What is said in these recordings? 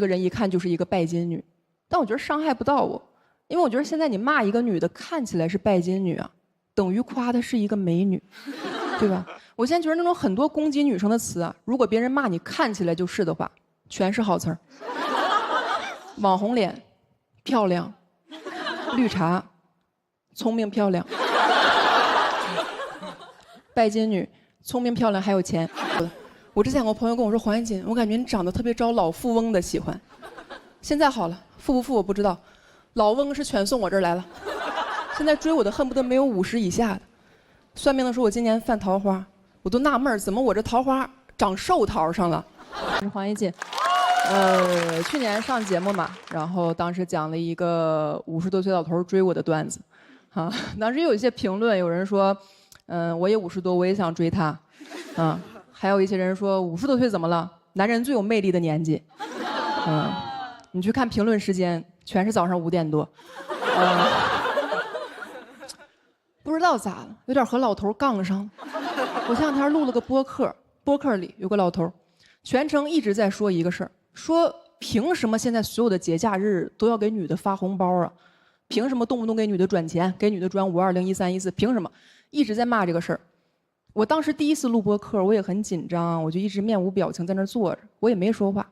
这个人一看就是一个拜金女，但我觉得伤害不到我，因为我觉得现在你骂一个女的看起来是拜金女啊，等于夸她是一个美女，对吧？我现在觉得那种很多攻击女生的词啊，如果别人骂你看起来就是的话，全是好词儿。网红脸，漂亮，绿茶，聪明漂亮，拜金女，聪明漂亮还有钱。我之前我朋友跟我说黄一锦，我感觉你长得特别招老富翁的喜欢。现在好了，富不富我不知道，老翁是全送我这儿来了。现在追我的恨不得没有50以下的。算命的说我今年犯桃花，我都纳闷怎么我这桃花长寿桃上了。我是黄一锦，去年上节目嘛，然后当时讲了一个50多岁老头追我的段子，啊，当时有一些评论，有人说，我也50多，我也想追他，啊。还有一些人说50多岁怎么了？男人最有魅力的年纪。你去看评论时间，全是早上5点多。不知道咋了，有点和老头杠上了。我前两天录了个播客，播客里有个老头，全程一直在说一个事儿，说凭什么现在所有的节假日都要给女的发红包啊？凭什么动不动给女的转钱，给女的转5201314？凭什么？一直在骂这个事儿。我当时第一次录播客，我也很紧张，我就一直面无表情在那儿坐着，我也没说话。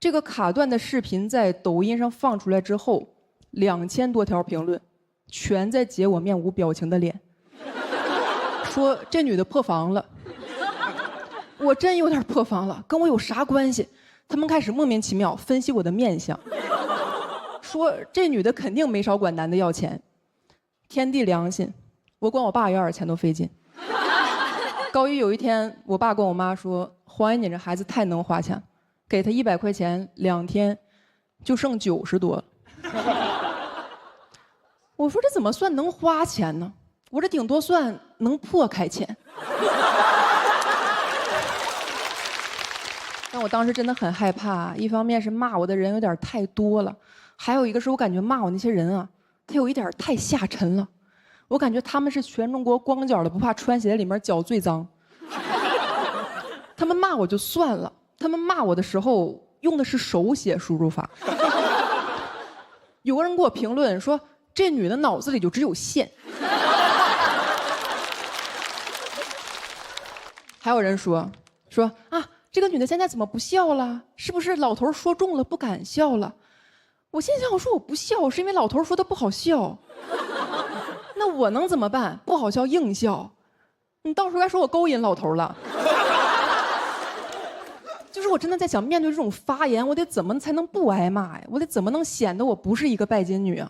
这个卡段的视频在抖音上放出来之后，2000多条评论，全在截我面无表情的脸，说这女的破防了。我真有点破防了，跟我有啥关系？他们开始莫名其妙分析我的面相，说这女的肯定没少管男的要钱。天地良心，我管我爸要点钱都费劲。高一有一天，我爸跟我妈说：“黄妍，你这孩子太能花钱，给他100块钱，2天就剩90多了。”我说这怎么算能花钱呢？我这顶多算能破开钱。但我当时真的很害怕，一方面是骂我的人有点太多了，还有一个是我感觉骂我那些人啊，他有一点太下沉了。我感觉他们是全中国光脚的不怕穿鞋里面脚最脏。他们骂我就算了，他们骂我的时候用的是手写输入法。有个人给我评论说，这女的脑子里就只有线。还有人说啊，这个女的现在怎么不笑了？是不是老头说中了不敢笑了？我心想，我说我不笑是因为老头说的不好笑。那我能怎么办？不好笑硬笑，你到时候该说我勾引老头了。就是我真的在想，面对这种发言，我得怎么才能不挨骂呀？我得怎么能显得我不是一个拜金女啊？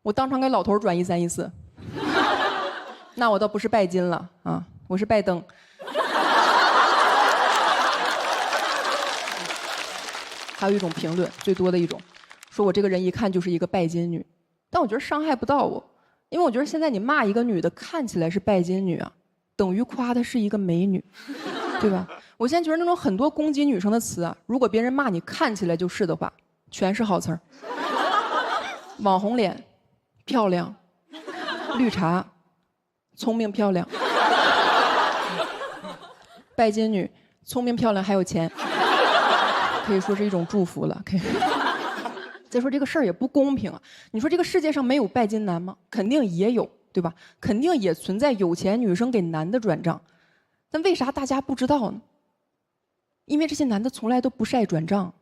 我当场给老头转1314，那我倒不是拜金了啊，我是拜登。还有一种评论最多的一种，说我这个人一看就是一个拜金女，但我觉得伤害不到我。因为我觉得现在你骂一个女的看起来是拜金女啊，等于夸她是一个美女，对吧？我现在觉得那种很多攻击女生的词啊，如果别人骂你看起来就是的话，全是好词儿。网红脸，漂亮，绿茶，聪明漂亮，拜金女，聪明漂亮还有钱，可以说是一种祝福了。可以。再说这个事儿也不公平啊！你说这个世界上没有拜金男吗？肯定也有，对吧？肯定也存在有钱女生给男的转账，但为啥大家不知道呢？因为这些男的从来都不晒转账，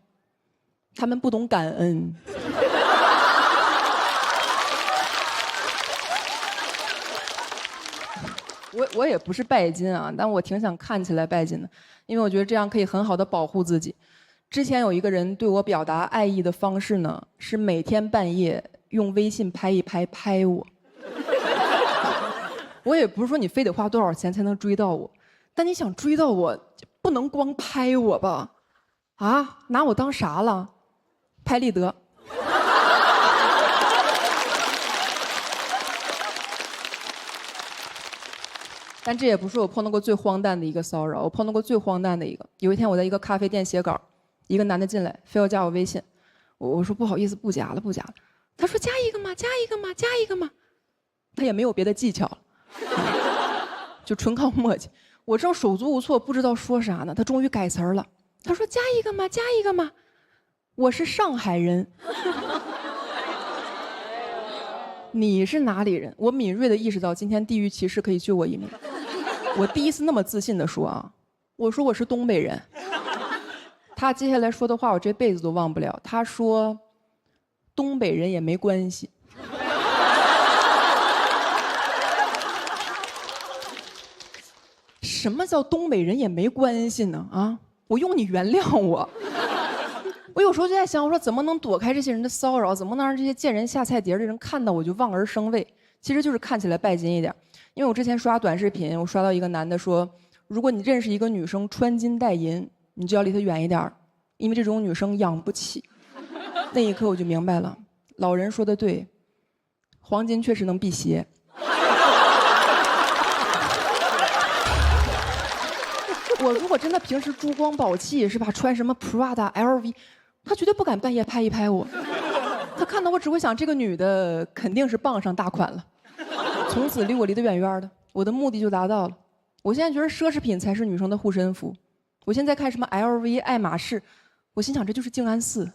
他们不懂感恩。我也不是拜金啊，但我挺想看起来拜金的，因为我觉得这样可以很好的保护自己。之前有一个人对我表达爱意的方式呢，是每天半夜用微信拍一拍拍我。我也不是说你非得花多少钱才能追到我，但你想追到我，不能光拍我吧？啊，拿我当啥了？拍立得。但这也不是我碰到过最荒诞的一个骚扰，我碰到过最荒诞的一个。有一天我在一个咖啡店写稿。一个男的进来，非要加我微信，我说不好意思，不加了，不加了。他说加一个嘛，加一个嘛，加一个嘛。他也没有别的技巧了，就纯靠默契。我正手足无措，不知道说啥呢，他终于改词儿了。他说加一个嘛，加一个嘛。我是上海人。你是哪里人？我敏锐地意识到今天地域歧视可以救我一命。我第一次那么自信地说啊，我说我是东北人。他接下来说的话我这辈子都忘不了。他说，东北人也没关系。什么叫东北人也没关系呢？啊，我用你原谅我。我有时候就在想，我说怎么能躲开这些人的骚扰？怎么能让这些见人下菜碟的人看到我就望而生畏？其实就是看起来拜金一点。因为我之前刷短视频，我刷到一个男的说，如果你认识一个女生穿金戴银，你就要离她远一点，因为这种女生养不起。那一刻我就明白了，老人说的对，黄金确实能辟邪。我如果真的平时珠光宝气是吧，穿什么 Prada、LV， 他绝对不敢半夜拍一拍我。他看到我只会想，这个女的肯定是傍上大款了，从此离我离得远远的，我的目的就达到了。我现在觉得奢侈品才是女生的护身符。我现在看什么 LV、爱马仕，我心想这就是静安寺。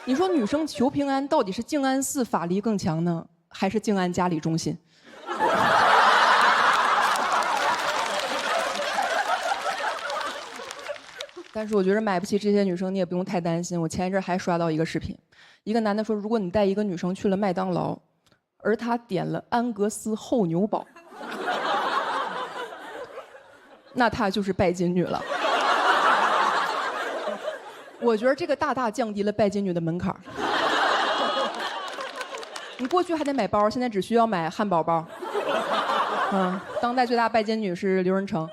你说女生求平安，到底是静安寺法力更强呢，还是静安嘉里中心？但是我觉得买不起这些女生，你也不用太担心。我前一阵还刷到一个视频，一个男的说，如果你带一个女生去了麦当劳，而他点了安格斯厚牛堡，那她就是拜金女了。我觉得这个大大降低了拜金女的门槛。你过去还得买包，现在只需要买汉堡包。当代最大拜金女是刘仁成。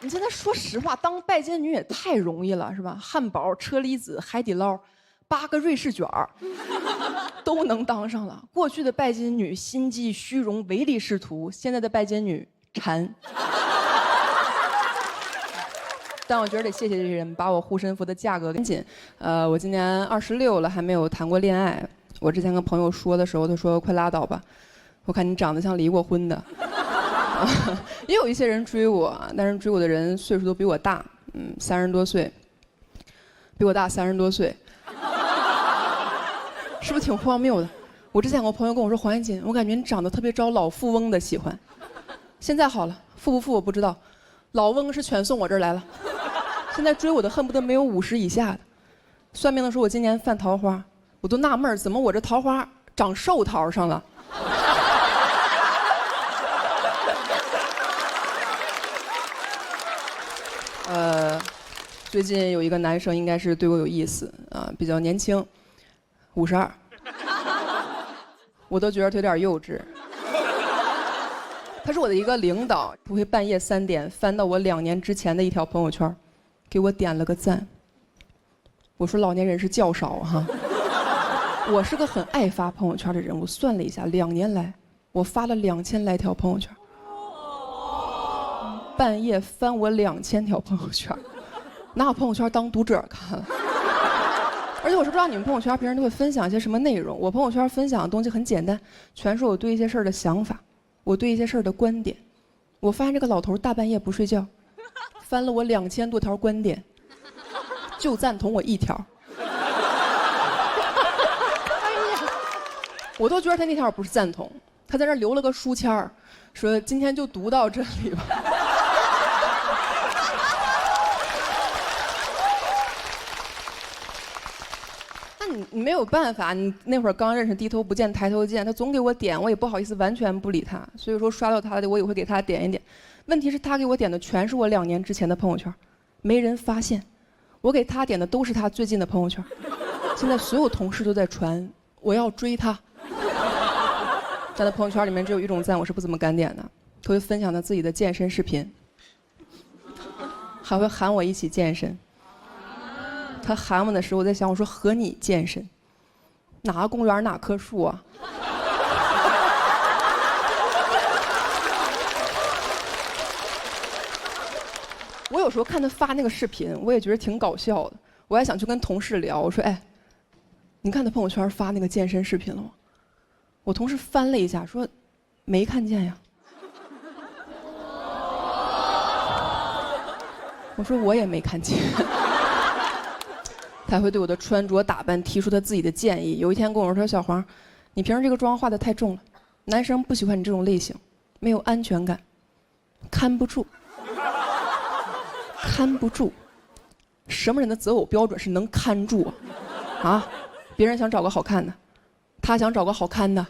你现在说实话，当拜金女也太容易了，是吧？汉堡、车厘子、海底捞，8个瑞士卷儿，都能当上了。过去的拜金女心机、虚荣、唯利是图，现在的拜金女馋。但我觉得得谢谢这些人，把我护身符的价格赶紧。我今年26了，还没有谈过恋爱。我之前跟朋友说的时候，他说：“快拉倒吧，我看你长得像离过婚的。”也有一些人追我，但是追我的人岁数都比我大，30多岁，比我大30多岁，是不是挺荒谬的？我之前有个朋友跟我说，黄燕锦，我感觉你长得特别招老富翁的喜欢。现在好了，富不富我不知道，老翁是全送我这儿来了。现在追我的恨不得没有50以下的。算命的说我今年犯桃花，我都纳闷怎么我这桃花长寿桃上了。最近有一个男生应该是对我有意思啊，比较年轻，52，我都觉得他有点幼稚。他是我的一个领导，不会半夜3点翻到我2年之前的一条朋友圈，给我点了个赞。我说老年人是较少哈，我是个很爱发朋友圈的人，我算了一下，2年来我发了2000来条朋友圈。半夜翻我2000条朋友圈，拿我朋友圈当读者看了。而且我是不知道你们朋友圈平时都会分享一些什么内容。我朋友圈分享的东西很简单，全是我对一些事儿的想法，我对一些事儿的观点。我发现这个老头大半夜不睡觉，翻了我2000多条观点，就赞同我1条。我都觉得他那条不是赞同，他在那留了个书签儿，说今天就读到这里吧。你没有办法，你那会儿刚认识，低头不见抬头见，他总给我点，我也不好意思完全不理他，所以说刷到他的我也会给他点一点。问题是，他给我点的全是我2年之前的朋友圈，没人发现。我给他点的都是他最近的朋友圈。现在所有同事都在传我要追他。在他朋友圈里面只有一种赞我是不怎么敢点的，他会分享他自己的健身视频，还会喊我一起健身。他喊我的时候，我在想，我说和你健身，哪个公园哪棵树啊？我有时候看他发那个视频，我也觉得挺搞笑的。我还想去跟同事聊，我说：“哎，你看他朋友圈发那个健身视频了吗？”我同事翻了一下，说：“没看见呀。”我说我也没看见。他会对我的穿着打扮提出他自己的建议。有一天跟我说：“小黄，你平时这个妆化得太重了，男生不喜欢你这种类型，没有安全感，看不住，看不住。什么人的择偶标准是能看住啊？啊，别人想找个好看的，他想找个好看的。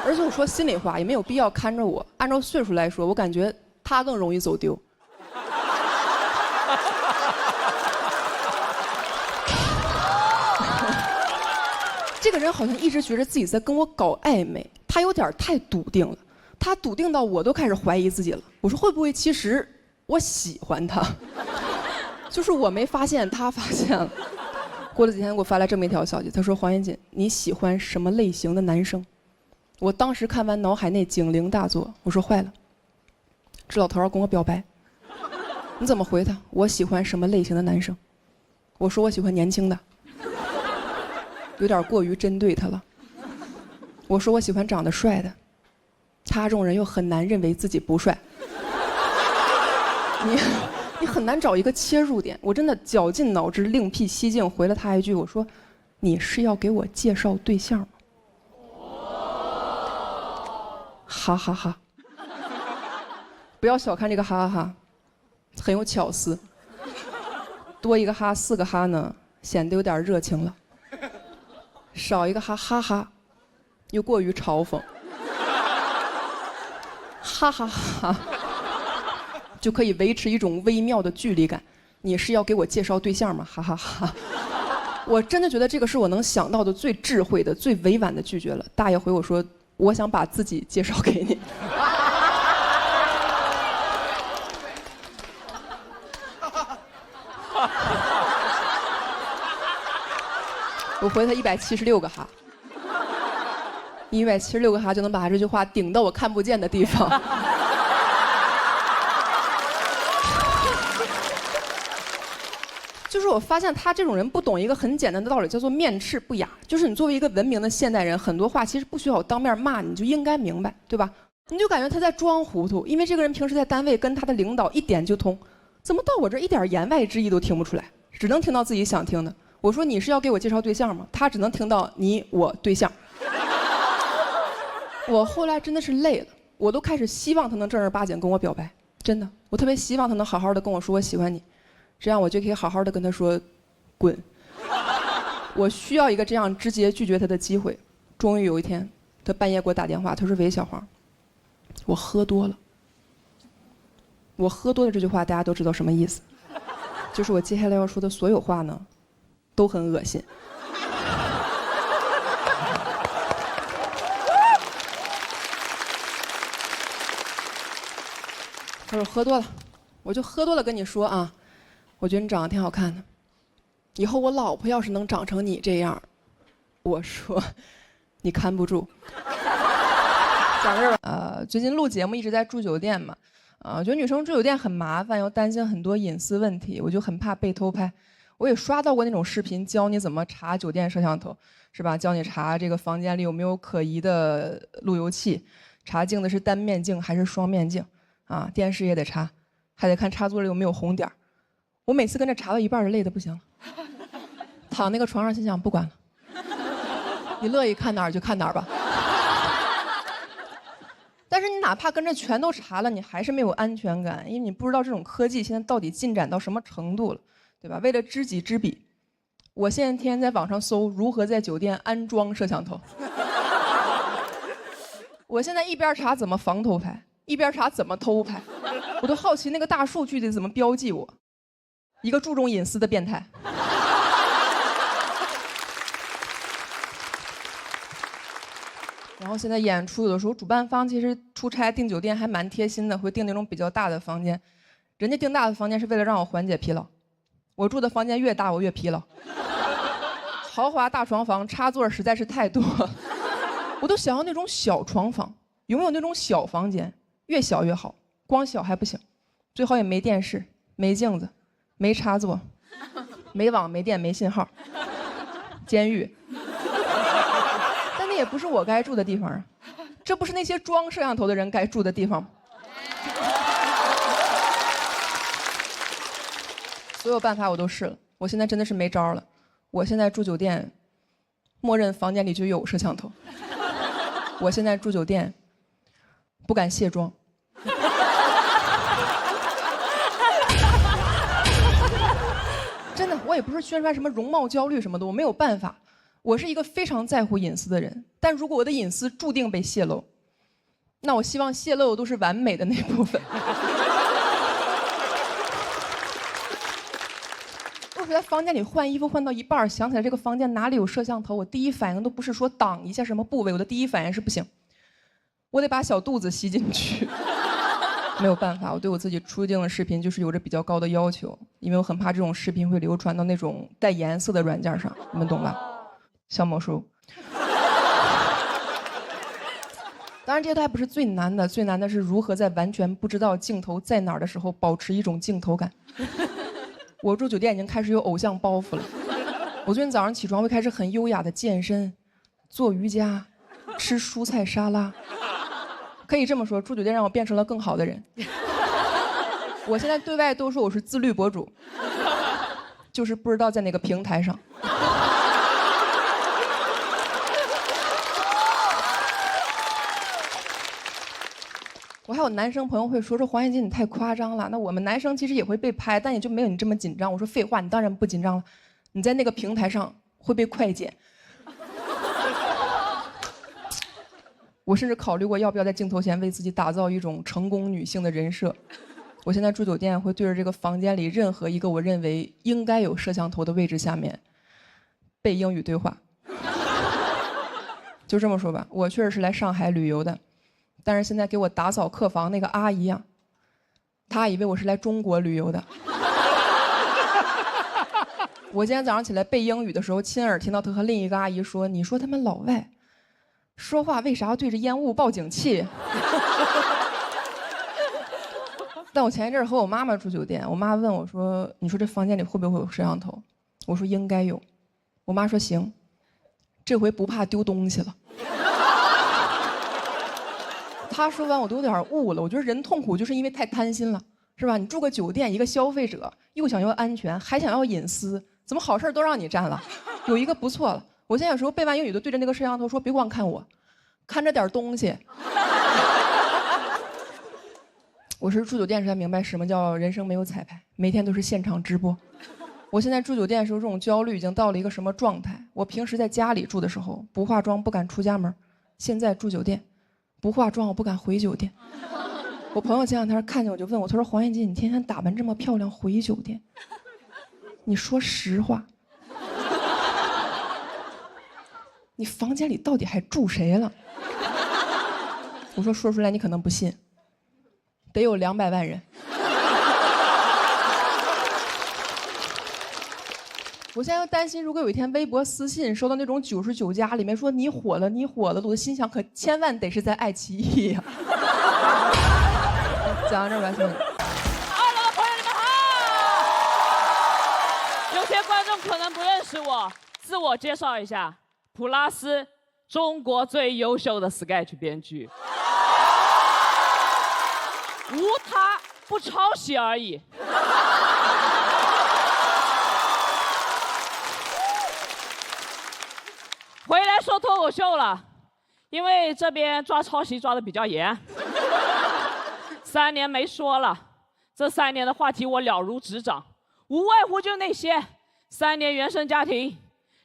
而且我说心里话，也没有必要看着我。按照岁数来说，我感觉他更容易走丢。”这个人好像一直觉得自己在跟我搞暧昧，他有点太笃定了，他笃定到我都开始怀疑自己了。我说会不会其实我喜欢他，就是我没发现，他发现了。过了几天给我发来这么一条消息，他说：“黄妍锦，你喜欢什么类型的男生？”我当时看完脑海内警铃大作，我说坏了，这老头要跟我表白。你怎么回他？我喜欢什么类型的男生？我说我喜欢年轻的。有点过于针对他了。我说我喜欢长得帅的，他这种人又很难认为自己不帅。你很难找一个切入点。我真的绞尽脑汁另辟蹊径回了他一句，我说你是要给我介绍对象吗？哈哈哈。不要小看这个哈哈哈，很有巧思。多一个哈4个哈呢，显得有点热情了。少一个哈哈哈，又过于嘲讽，哈哈哈，就可以维持一种微妙的距离感。你是要给我介绍对象吗？哈哈哈！我真的觉得这个是我能想到的最智慧的、最委婉的拒绝了。大爷回我说：“我想把自己介绍给你。”我回他176个哈，176个哈就能把这句话顶到我看不见的地方。就是我发现他这种人不懂一个很简单的道理，叫做面斥不雅。就是你作为一个文明的现代人，很多话其实不需要我当面骂你就应该明白，对吧？你就感觉他在装糊涂，因为这个人平时在单位跟他的领导一点就通，怎么到我这一点言外之意都听不出来，只能听到自己想听的。我说你是要给我介绍对象吗？他只能听到你我对象。我后来真的是累了，我都开始希望他能正儿八经跟我表白，真的，我特别希望他能好好的跟我说我喜欢你，这样我就可以好好的跟他说滚。我需要一个这样直接拒绝他的机会。终于有一天，他半夜给我打电话，他说：“喂，小黄，我喝多了。”我喝多了这句话大家都知道什么意思，就是我接下来要说的所有话呢都很恶心。他说喝多了，我就喝多了跟你说啊，我觉得你长得挺好看的，以后我老婆要是能长成你这样，我说你看不住。讲到这儿，最近录节目一直在住酒店嘛，我觉得女生住酒店很麻烦，又担心很多隐私问题，我就很怕被偷拍。我也刷到过那种视频，教你怎么查酒店摄像头，是吧？教你查这个房间里有没有可疑的路由器，查镜子是单面镜还是双面镜，啊，电视也得查，还得看插座里有没有红点。我每次跟着查到一半就累得不行了，躺那个床上心想不管了，你乐意看哪儿就看哪儿吧。但是你哪怕跟着全都查了，你还是没有安全感，因为你不知道这种科技现在到底进展到什么程度了。对吧？为了知己知彼，我现在天天在网上搜如何在酒店安装摄像头。我现在一边查怎么防偷拍，一边查怎么偷拍，我都好奇那个大数据得怎么标记我，一个注重隐私的变态。然后现在演出有的时候，主办方其实出差订酒店还蛮贴心的，会订那种比较大的房间。人家订大的房间是为了让我缓解疲劳。我住的房间越大，我越疲劳。豪华大床房插座实在是太多，我都想要那种小床房。有没有那种小房间？越小越好，光小还不行，最好也没电视、没镜子、没插座、没网、没电、没信号。监狱。但那也不是我该住的地方啊，这不是那些装摄像头的人该住的地方吗？所有办法我都试了，我现在真的是没招了。我现在住酒店，默认房间里就有摄像头。我现在住酒店，不敢卸妆。真的，我也不是宣传什么容貌焦虑什么的，我没有办法。我是一个非常在乎隐私的人，但如果我的隐私注定被泄露，那我希望泄露的都是完美的那部分。我在房间里换衣服换到一半，想起来这个房间哪里有摄像头，我第一反应都不是说挡一下什么部位，我的第一反应是不行，我得把小肚子吸进去。没有办法，我对我自己出镜的视频就是有着比较高的要求，因为我很怕这种视频会流传到那种带颜色的软件上，你们懂吧？小某书。当然这些都还不是最难的，最难的是如何在完全不知道镜头在哪儿的时候保持一种镜头感。我住酒店已经开始有偶像包袱了。我最近早上起床会开始很优雅的健身、做瑜伽、吃蔬菜沙拉。可以这么说，住酒店让我变成了更好的人。我现在对外都说我是自律博主，就是不知道在哪个平台上。我还有男生朋友会说黄燕金你太夸张了，那我们男生其实也会被拍，但也就没有你这么紧张。我说废话，你当然不紧张了，你在那个平台上会被快剪。我甚至考虑过要不要在镜头前为自己打造一种成功女性的人设。我现在住酒店会对着这个房间里任何一个我认为应该有摄像头的位置下面背英语对话。就这么说吧，我确实是来上海旅游的。但是现在给我打扫客房那个阿姨啊，她以为我是来中国旅游的。我今天早上起来背英语的时候，亲耳听到她和另一个阿姨说：“你说他们老外说话为啥要对着烟雾报警器？”但我前一阵和我妈妈住酒店，我妈问我说：“你说这房间里会不会有摄像头？”我说：“应该有。”我妈说：“行，这回不怕丢东西了。”他说完我都有点悟了，我觉得人痛苦就是因为太贪心了，是吧？你住个酒店，一个消费者又想要安全，还想要隐私，怎么好事都让你占了？有一个不错了，我现在有时候背完英语都对着那个摄像头说，别光看我，看着点东西。我是住酒店时才明白什么叫人生没有彩排，每天都是现场直播。我现在住酒店的时候，这种焦虑已经到了一个什么状态？我平时在家里住的时候不化妆不敢出家门，现在住酒店。不化妆我不敢回酒店。我朋友前两天看见我就问我，他说黄燕金你天天打扮这么漂亮回酒店，你说实话，你房间里到底还住谁了？我说说出来你可能不信，得有200万人。我现在又担心，如果有一天微博私信收到那种99加里面说你火了你火了，我的心想可千万得是在爱奇艺呀。讲到这儿吧，兄弟。2楼的朋友你们好。有些观众可能不认识我，自我介绍一下，普拉斯，中国最优秀的 sketch 编剧，无他不抄袭而已。回来说脱口秀了，因为这边抓抄袭抓得比较严，3年没说了，这3年的话题我了如指掌，无外乎就那些：3年原生家庭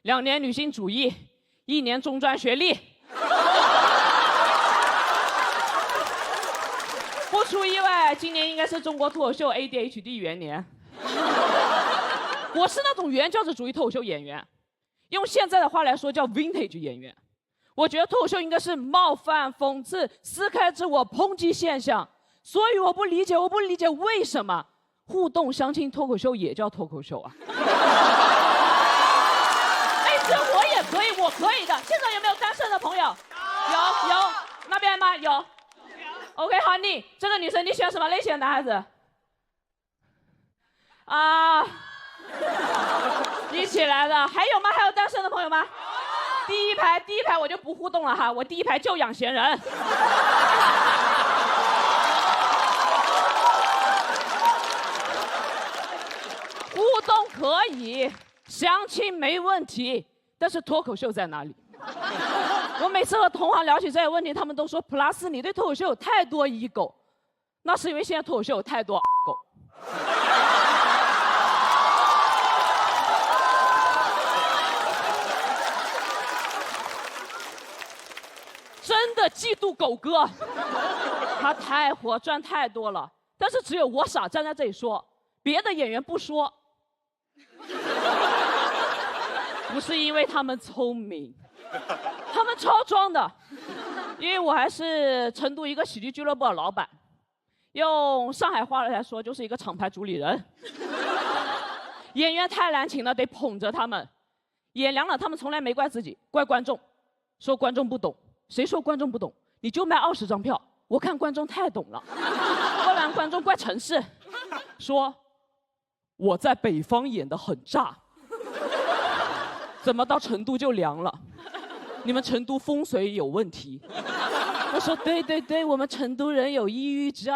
，2年女性主义，1年中专学历。不出意外，今年应该是中国脱口秀 ADHD 元年。我是那种原教旨主义脱口秀演员。用现在的话来说叫 vintage 演员，我觉得脱口秀应该是冒犯、讽刺、撕开自我、抨击现象，所以我不理解为什么互动相亲脱口秀也叫脱口秀啊？哎，这我也可以，我可以的。现在有没有单身的朋友？有，那边吗？有。OK， 好，你这个女生你喜欢什么类型的男孩子？啊。一起来的还有吗？还有单身的朋友吗？第一排我就不互动了哈，我第一排就养闲人。互相亲没问题，但是脱口秀在哪里？我每次和同行聊起这些问题，他们都说普拉斯你对脱口秀有太多疑狗，那是因为现在脱口秀有太多狗。真的嫉妒狗哥，他太火，赚太多了，但是只有我傻站在这里说，别的演员不说，不是因为他们聪明，他们超装的，因为我还是成都一个喜剧俱乐部的老板，用上海话来说就是一个厂牌主理人。演员太难请了，得捧着他们，演凉了他们从来没怪自己，怪观众，说观众不懂。谁说观众不懂？你就卖20张票，我看观众太懂了。怪完观众怪城市，说我在北方演得很炸，怎么到成都就凉了？你们成都风水有问题。我说对对对，我们成都人有抑郁症。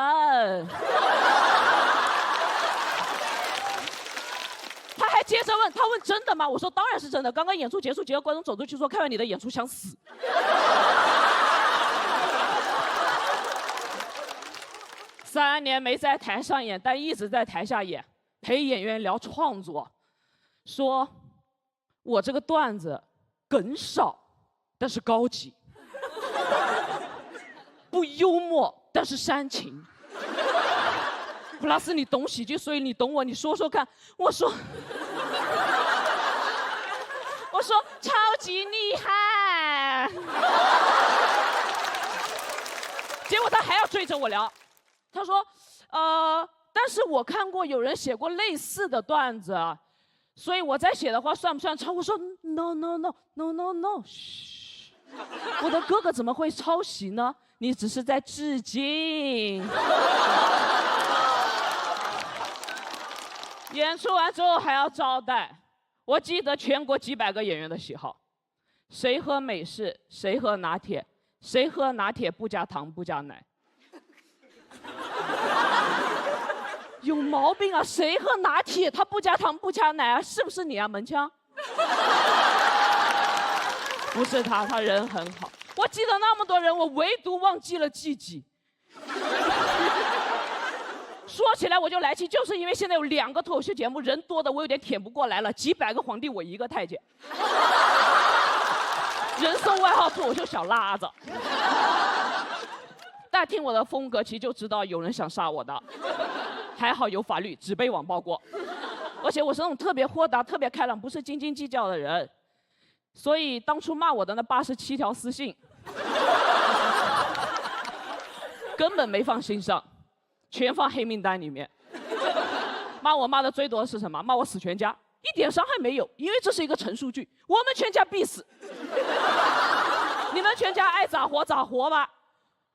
他还接着问，他问真的吗？我说当然是真的。刚刚演出结束，结果观众走出去说看完你的演出想死。3年没在台上演，但一直在台下演，陪演员聊创作，说我这个段子梗少，但是高级，不幽默，但是煽情。普拉斯，你懂喜剧，所以你懂我，你说说看。我说超级厉害。结果他还要追着我聊，他说但是我看过有人写过类似的段子，所以我在写的话算不算抄？我说 no no no no no no， 嘘，我的哥哥怎么会抄袭呢？你只是在致敬。演出完之后还要招待，我记得全国几百个演员的喜好，谁喝美式，谁喝拿铁，谁喝拿铁不加糖不加奶。有毛病啊！谁喝拿铁他不加糖不加奶啊？是不是你啊，门枪？不是他，他人很好。我记得那么多人，我唯独忘记了季季。说起来我就来气，就是因为现在有2个脱口秀节目，人多的我有点舔不过来了，几百个皇帝我一个太监，人送外号脱口秀小辣子。大家听我的风格，其实就知道有人想杀我的，还好有法律，只被网暴过。而且我是那种特别豁达、特别开朗，不是斤斤计较的人，所以当初骂我的那87条私信，根本没放心上。全放黑名单里面。骂我骂的最多的是什么？骂我死全家，一点伤害没有，因为这是一个陈述句，我们全家必死。你们全家爱咋活咋活吧，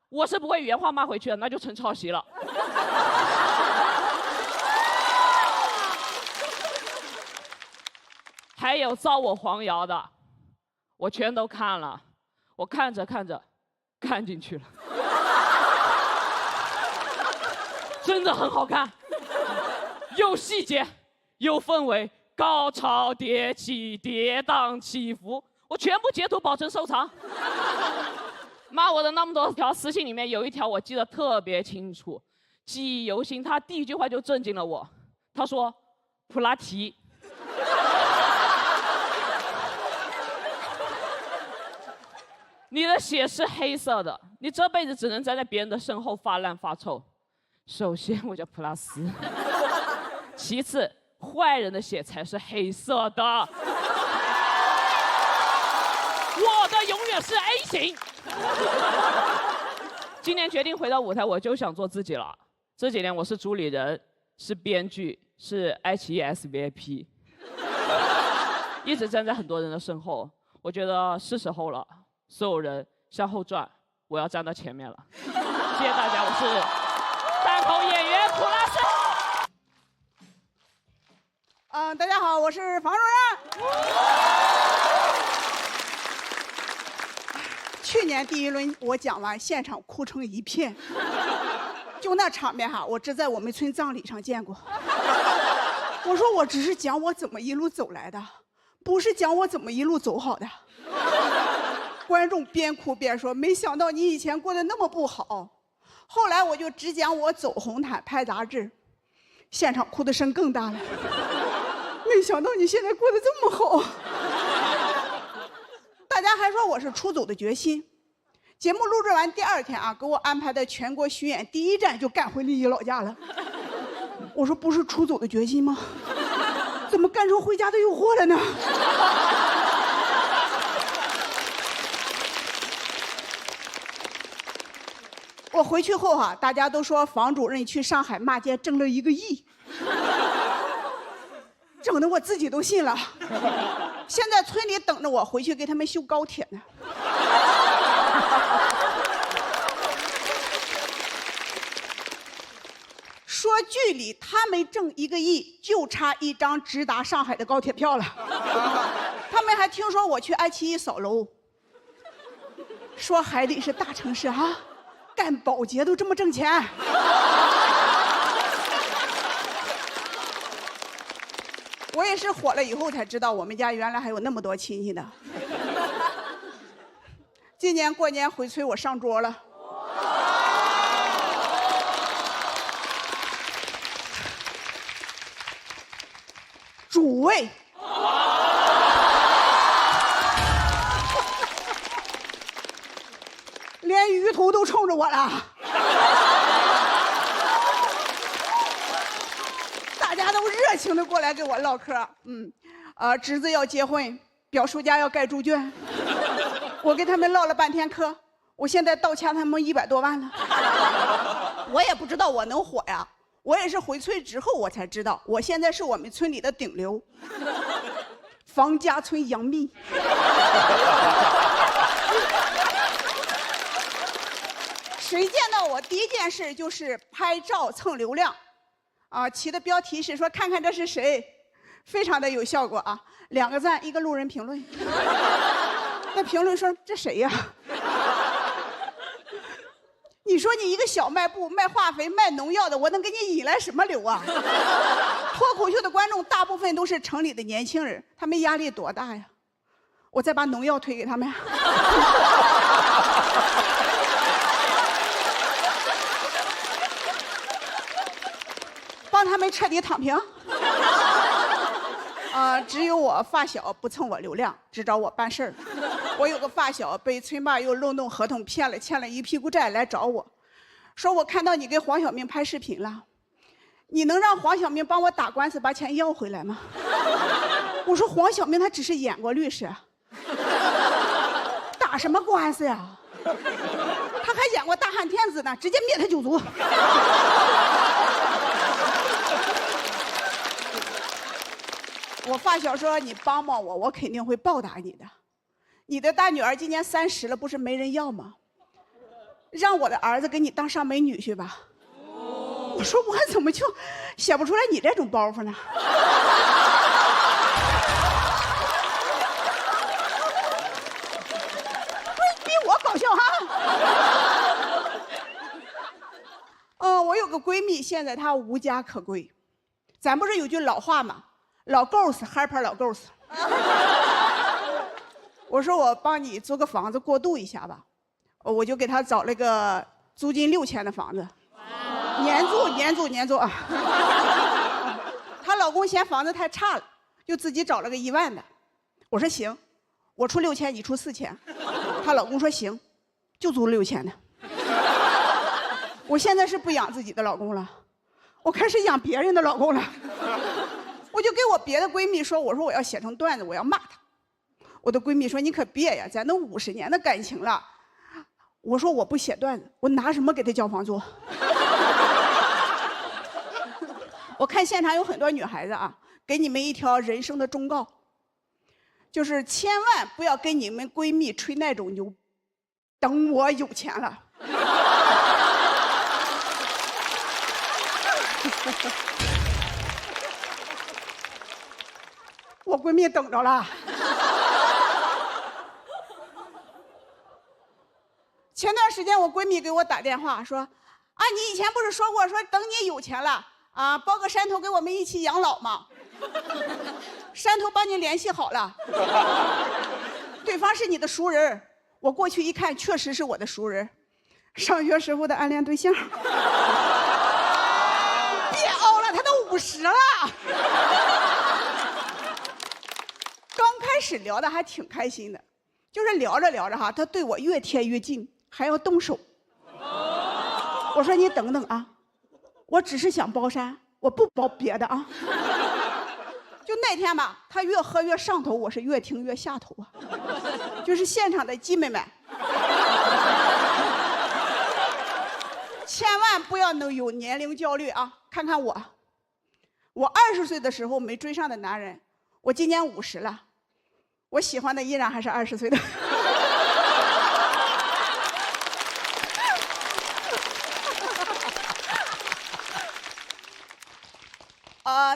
我是不会原话骂回去的，那就成抄袭了。还有造我黄谣的，我全都看了，我看着看着，看进去了。真的很好看，有细节，有氛围，高潮迭起，跌宕起伏，我全部截图保存收藏。骂我的那么多条私信里面，有一条我记得特别清楚，记忆犹新。他第一句话就震惊了我，他说：“普拉提。”你的血是黑色的，你这辈子只能站在别人的身后发烂发臭。首先，我叫普拉斯；其次，坏人的血才是黑色的。我的永远是 A 型。今年决定回到舞台，我就想做自己了。这几年我是主理人，是编剧，是爱奇艺 SVIP， 一直站在很多人的身后。我觉得是时候了，所有人向后转，我要站到前面了。谢谢大家，我是单口演员普拉斯。大家好，我是房主任。去年第一轮我讲完，现场哭成一片，就那场面哈，我只在我们村葬礼上见过。我说我只是讲我怎么一路走来的，不是讲我怎么一路走好的。观众边哭边说：“没想到你以前过得那么不好。”后来我就只讲我走红毯拍杂志，现场哭的声更大了。没想到你现在过得这么好，大家还说我是出走的决心。节目录制完第2天啊，给我安排的全国巡演第1站就赶回临沂老家了。我说不是出走的决心吗？怎么干成回家的诱惑了呢？我回去后啊，大家都说房主任去上海骂街挣了1个亿，整得我自己都信了。现在村里等着我回去给他们修高铁呢。说剧里他们挣1个亿，就差1张直达上海的高铁票了。他们还听说我去爱奇艺扫楼，说海里是大城市啊，干保洁都这么挣钱。我也是火了以后才知道，我们家原来还有那么多亲戚呢。今年过年回村，我上桌了。主位，连鱼头都冲着我了。大家都热情的过来跟我唠嗑。侄子要结婚，表叔家要盖猪圈，我跟他们唠了半天嗑，我现在倒欠他们100多万了。我也不知道我能火呀。我也是回村之后我才知道，我现在是我们村里的顶流，房家村杨幂。谁见到我第一件事就是拍照蹭流量，起的标题是说看看这是谁，非常的有效果啊，2个赞1个路人评论。那评论说这谁呀？你说你一个小卖部卖化肥卖农药的，我能给你引来什么流啊？脱口秀的观众大部分都是城里的年轻人，他们压力多大呀？我再把农药推给他们。帮他们彻底躺平。只有我发小不蹭我流量，只找我办事儿。我有个发小被村霸又漏洞合同骗了，欠了一屁股债来找我，说我看到你跟黄晓明拍视频了，你能让黄晓明帮我打官司把钱要回来吗？我说黄晓明他只是演过律师，打什么官司呀？他还演过大汉天子呢，直接灭他9族。我发小说你帮帮我，我肯定会报答你的。你的大女儿今年30了，不是没人要吗？让我的儿子给你当上门女婿吧。我说我怎么就写不出来你这种包袱呢？比我搞笑哈。我有个闺蜜，现在她无家可归。咱不是有句老话吗？老够死，嗨牌老够死。我说我帮你租个房子过渡一下吧，我就给她找了个租金6000的房子，年租啊。她老公嫌房子太差了，就自己找了个1万的。我说行，我出6000，你出4000。她老公说行，就租6000的。我现在是不养自己的老公了，我开始养别人的老公了。我就给我别的闺蜜说，我说我要写成段子，我要骂他。我的闺蜜说你可别呀，咱都50年的感情了。我说我不写段子，我拿什么给他交房租？我看现场有很多女孩子啊，给你们一条人生的忠告，就是千万不要跟你们闺蜜吹那种牛，等我有钱了。我闺蜜等着了。前段时间我闺蜜给我打电话说，啊，你以前不是说过说等你有钱了啊，包个山头给我们一起养老嘛。山头帮您联系好了，对方是你的熟人，我过去一看，确实是我的熟人，上学时候的暗恋对象。别凹了，他都50了。刚开始聊的还挺开心的，就是聊着聊着哈，他对我越贴越近，还要动手。我说你等等啊，我只是想包山，我不包别的啊。就那天吧，他越喝越上头，我是越听越下头啊。就是现场的鸡妹们，千万不要能有年龄焦虑啊！看看我，20岁的时候没追上的男人，我今年50了，我喜欢的依然还是20岁的。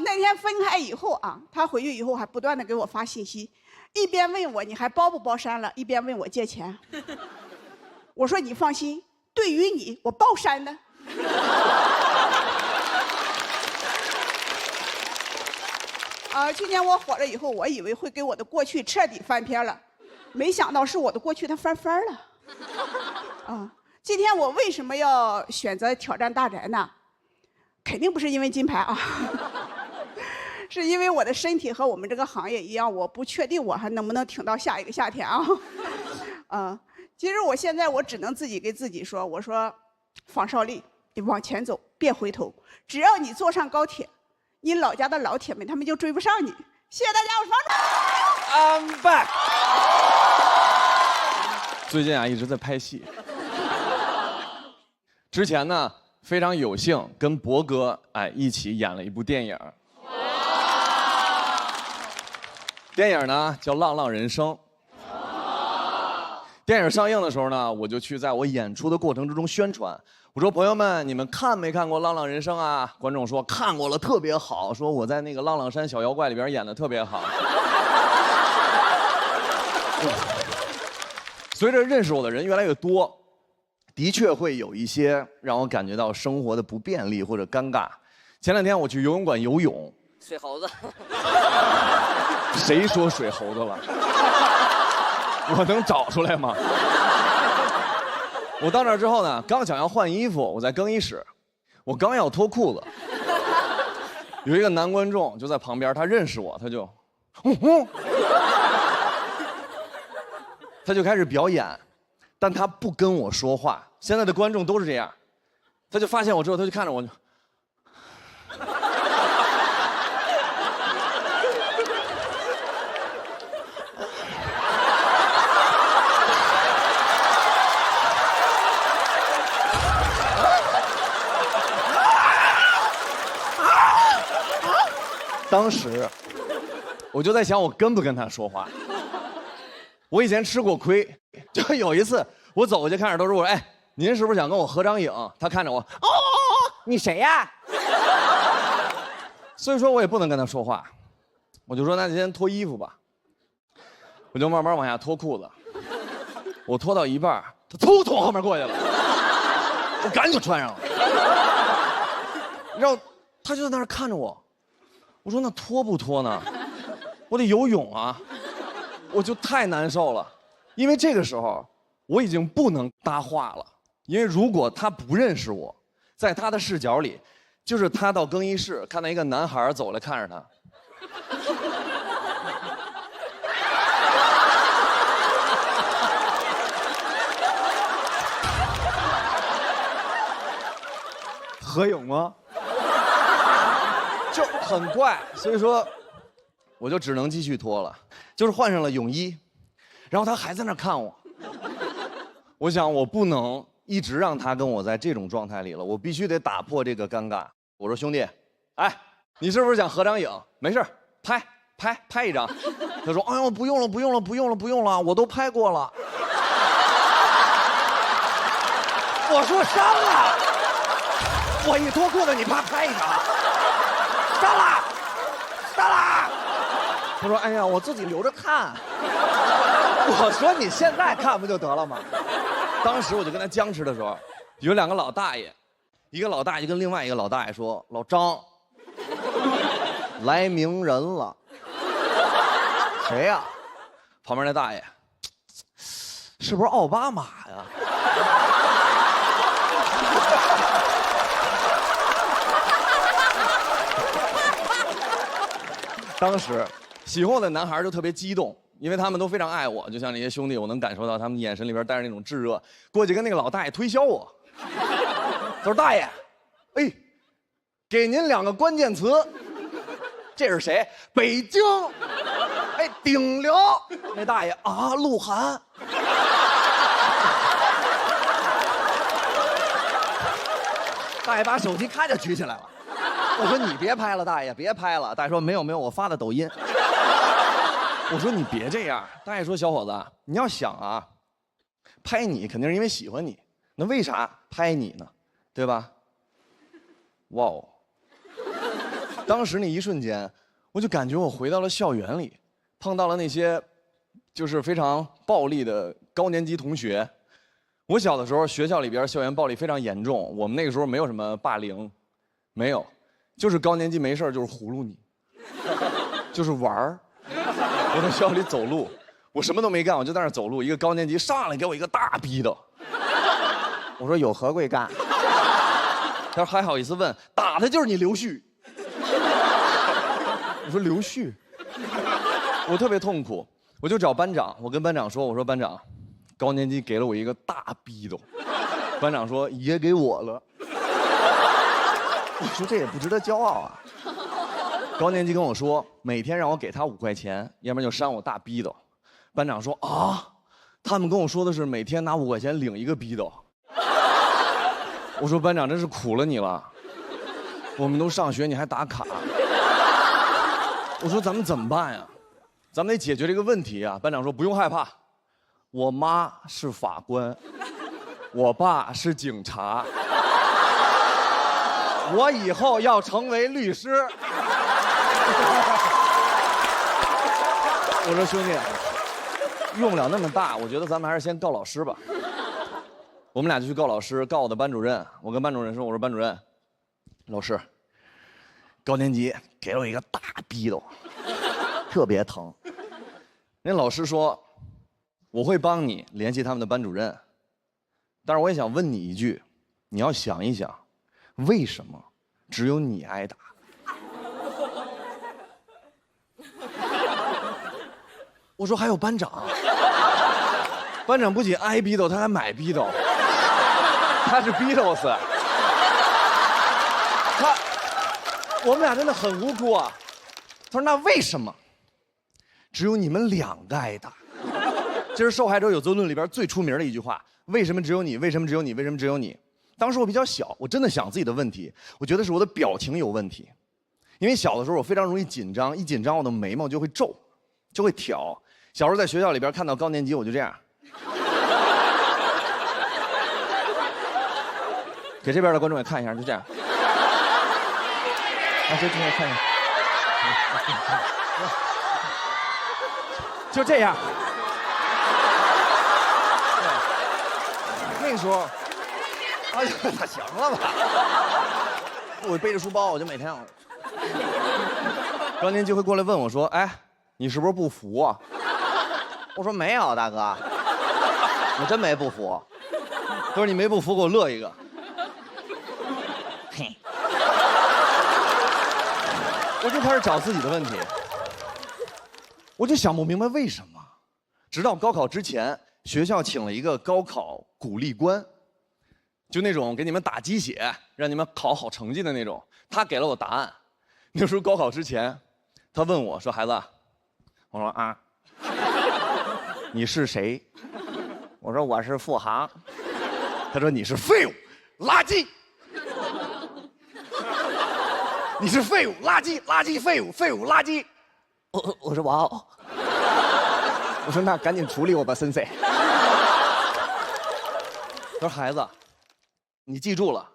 那天分开以后啊，他回去以后还不断的给我发信息，一边问我你还包不包山了，一边问我借钱。我说你放心，对于你我包山的。去年我火了以后，我以为会给我的过去彻底翻篇了，没想到是我的过去它翻番了。今天我为什么要选择挑战大宅呢？肯定不是因为金牌啊。是因为我的身体和我们这个行业一样，我不确定我还能不能挺到下一个夏天啊。其实我现在只能自己给自己说，我说房少丽，你往前走，别回头，只要你坐上高铁，你老家的老铁们他们就追不上你。谢谢大家，我是房长。I'm back。最近啊一直在拍戏，之前呢非常有幸跟博哥一起演了一部电影。电影呢叫《浪浪人生》。电影上映的时候呢，我就去在我演出的过程之中宣传。我说朋友们，你们看没看过《浪浪人生》啊？观众说看过了，特别好，说我在那个《浪浪山小妖怪》里边演的特别好。随着认识我的人越来越多，的确会有一些让我感觉到生活的不便利或者尴尬。前2天我去游泳馆游泳，水猴子。谁说水猴子了？我能找出来吗？我到那儿之后呢，刚想要换衣服，我在更衣室，我刚要脱裤子，有一个男观众就在旁边，他认识我，他就，他就开始表演，但他不跟我说话。现在的观众都是这样，他就发现我之后，他就看着我。当时我就在想，我跟不跟他说话。我以前吃过亏，就有一次我走过去看着都是我，哎，您是不是想跟我合张影？他看着我，哦，你谁呀？所以说我也不能跟他说话，我就说那就先脱衣服吧。我就慢慢往下脱裤子，我脱到一半，他突从后面过去了，我赶紧穿上了。然后他就在那儿看着我。我说那脱不脱呢？我得游泳啊！我就太难受了，因为这个时候我已经不能搭话了，因为如果他不认识我，在他的视角里，就是他到更衣室看到一个男孩走来看着他。合影吗？就很怪，所以说我就只能继续脱了，就是换上了泳衣，然后他还在那看我。我想我不能一直让他跟我在这种状态里了，我必须得打破这个尴尬。我说兄弟，哎，你是不是想合张影？没事，拍一张。他说，哎呦，不用了，我都拍过了。我说删了，我一脱裤子你啪拍一张。删了。他说：“哎呀，我自己留着看。”我说：“你现在看不就得了吗？”当时我就跟他僵持的时候，有2个老大爷，一个老大爷跟另外一个老大爷说：“老张，来名人了。谁呀？旁边那大爷，是不是奥巴马呀？当时喜欢我的男孩就特别激动，因为他们都非常爱我，就像那些兄弟，我能感受到他们眼神里边带着那种炙热。过去跟那个老大爷推销我，他说：“大爷，哎，给您2个关键词。这是谁？北京。哎，顶流。那大爷啊，鹿晗。大爷把手机咔就举起来了。我说你别拍了，大爷别拍了。大爷说没有，我发的抖音。我说你别这样。大爷说小伙子，你要想啊，拍你肯定是因为喜欢你，那为啥拍你呢？对吧？哇哦！当时那一瞬间，我就感觉我回到了校园里，碰到了那些就是非常暴力的高年级同学。我小的时候，学校里边校园暴力非常严重，我们那个时候没有什么霸凌，没有，就是高年级没事就是葫芦你，就是玩儿。我在学校里走路，我什么都没干，我就在那儿走路，一个高年级上来给我一个大逼斗。我说有何贵干？他说还好意思问，打的就是你刘旭。我说刘旭，我特别痛苦，我就找班长，我跟班长说，我说班长，高年级给了我一个大逼斗。班长说也给我了。我说这也不值得骄傲啊。高年级跟我说，每天让我给他5块钱，要不然就扇我大逼斗。班长说啊，他们跟我说的是每天拿5块钱领一个逼斗。我说班长真是苦了你了，我们都上学你还打卡。我说咱们怎么办呀？咱们得解决这个问题啊。班长说不用害怕，我妈是法官，我爸是警察，我以后要成为律师。我说兄弟，用不了那么大，我觉得咱们还是先告老师吧。我们俩就去告老师，告我的班主任。我跟班主任说，我说班主任，老师，高年级给了我一个大逼斗，特别疼。人老师说，我会帮你联系他们的班主任，但是我也想问你一句，你要想一想，为什么只有你挨打？我说还有班长，班长不仅挨逼斗，他还买逼斗，他是逼斗斯。我们俩真的很无辜啊。他说那为什么只有你们2个挨打？这是受害者有责论里边最出名的一句话。为什么只有你？为什么只有你？为什么只有你？当时我比较小，我真的想自己的问题，我觉得是我的表情有问题，因为小的时候我非常容易紧张，一紧张我的眉毛就会皱，就会挑。小时候在学校里边看到高年级，我就这样。给这边的观众也看一下，就这样。啊，这边看一下，就这样。那个时候，哎呀，那行了吧？我背着书包，我就每天高年级会过来问我说：“哎，你是不是不服啊？”我说：“没有，大哥，我真没不服。”他说：“你没不服，给我乐一个。”嘿，我就开始找自己的问题，我就想不明白为什么。直到高考之前，学校请了一个高考鼓励官，就那种给你们打鸡血，让你们考好成绩的那种。他给了我答案。那时候高考之前，他问我说：“孩子，我说啊，你是谁？”我说：“我是付航。”他说：“你是废物，垃圾。”你是废物，垃圾，垃圾，废物，废物，垃圾。我说哇哦。我说那赶紧处理我吧，森森。他说孩子，你记住了，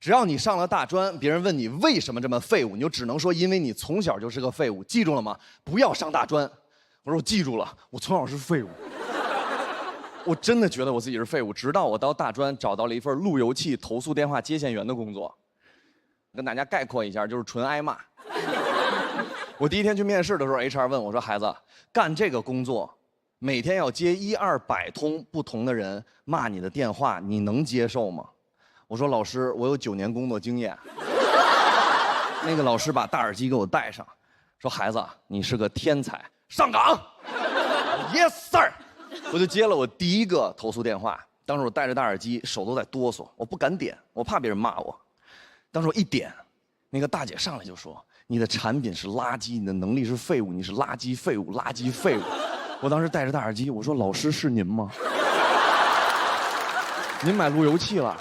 只要你上了大专，别人问你为什么这么废物，你就只能说因为你从小就是个废物，记住了吗？不要上大专。我说我记住了，我从小是废物。我真的觉得我自己是废物，直到我到大专找到了一份路由器投诉电话接线员的工作。跟大家概括一下，就是纯挨骂。我第一天去面试的时候 ，HR 问我说：“孩子，干这个工作，每天要接100-200通不同的人骂你的电话，你能接受吗？”我说：“老师，我有9年工作经验。”那个老师把大耳机给我戴上，说：“孩子，你是个天才，上岗。”Yes sir。我就接了我第一个投诉电话。当时我戴着大耳机，手都在哆嗦，我不敢点，我怕别人骂我。当时我一点，那个大姐上来就说：“你的产品是垃圾，你的能力是废物，你是垃圾废物，垃圾废物。”我当时戴着大耳机，我说：“老师是您吗？您买路由器了？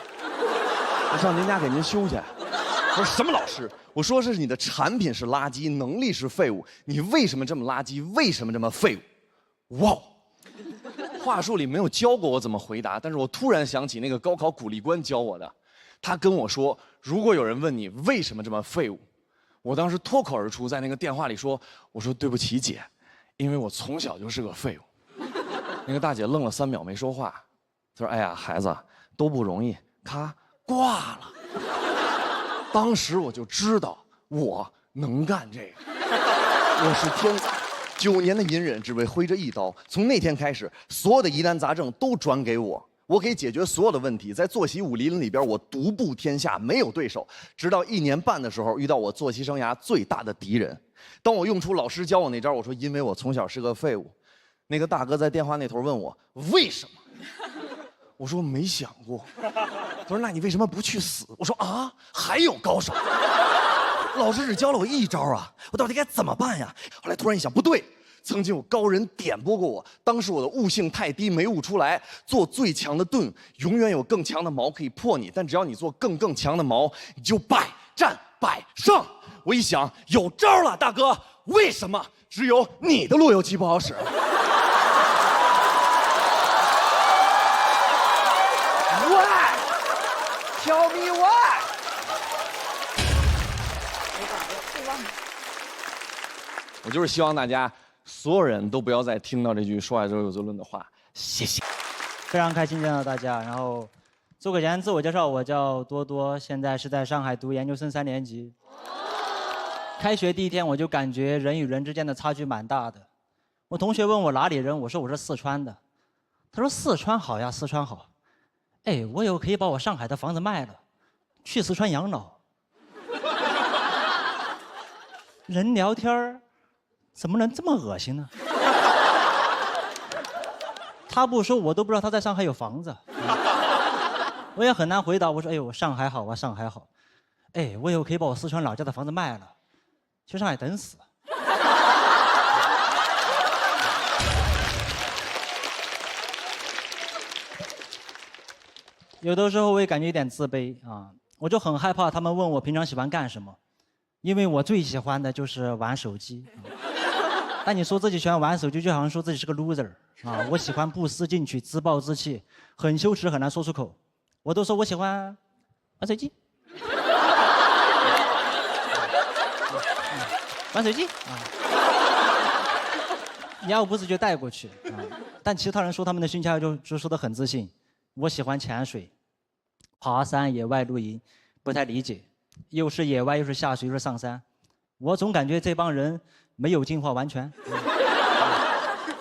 我上您家给您修去。”我说：“什么老师？我说是你的产品是垃圾，能力是废物，你为什么这么垃圾？为什么这么废物？”哇！话术里没有教过我怎么回答，但是我突然想起那个高考鼓励官教我的，他跟我说，如果有人问你为什么这么废物，我当时脱口而出在那个电话里说，我说对不起姐，因为我从小就是个废物。那个大姐愣了3秒没说话，她说：“哎呀，孩子都不容易。”咔，挂了。当时我就知道我能干这个，我是天才。9年的隐忍，只为挥这一刀。从那天开始，所有的疑难杂症都转给我，我可以解决所有的问题。在作息武林里边，我独步天下，没有对手。直到1年半的时候，遇到我作息生涯最大的敌人。当我用出老师教我那招，我说：“因为我从小是个废物。”那个大哥在电话那头问我为什么，我说没想过。他说：“那你为什么不去死？”我说：“啊，还有高手。”老师只教了我一招啊，我到底该怎么办呀？后来突然一想，不对，曾经有高人点拨过我，当时我的悟性太低，没悟出来。做最强的盾，永远有更强的矛可以破你，但只要你做更强的矛，你就百战百胜。我一想，有招了，大哥，为什么只有你的路由器不好使？Why? Tell me why? 我就是希望大家所有人都不要再听到这句说话之后有责论的话。谢谢。非常开心见到大家，然后做个简单自我介绍，我叫多多，现在是在上海读研究生3年级。开学第一天我就感觉人与人之间的差距蛮大的。我同学问我哪里人，我说我是四川的。他说四川好呀，四川好。哎，我以后可以把我上海的房子卖了，去四川养老。人聊天怎么能这么恶心呢？他不说，我都不知道他在上海有房子。我也很难回答。我说：“哎呦，上海好啊，上海好。哎，我以后可以把我四川老家的房子卖了，去上海等死。”有的时候我也感觉有点自卑啊，我就很害怕他们问我平常喜欢干什么，因为我最喜欢的就是玩手机。但你说自己喜欢玩手机，就好像说自己是个 loser 啊！我喜欢不思进取、自暴自弃，很羞耻，很难说出口。我都说我喜欢玩手机，玩手机啊！你要不自觉带过去啊！但其他人说他们的兴趣爱好就说得很自信。我喜欢潜水、爬山、野外露营，不太理解，又是野外又是下水又是上山，我总感觉这帮人没有进化完全。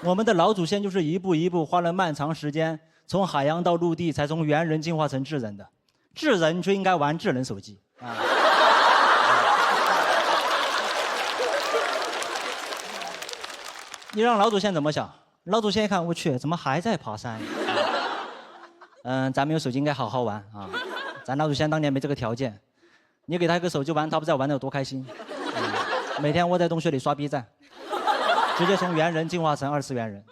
我们的老祖先就是一步一步花了漫长时间，从海洋到陆地，才从猿人进化成智人的。智人就应该玩智能手机啊！你让老祖先怎么想？老祖先一看，我去，怎么还在爬山？咱没有手机应该好好玩啊！咱老祖先当年没这个条件，你给他一个手机玩，他不知道玩得有多开心。每天窝在洞穴里刷 B 站，直接从猿人进化成2次元人。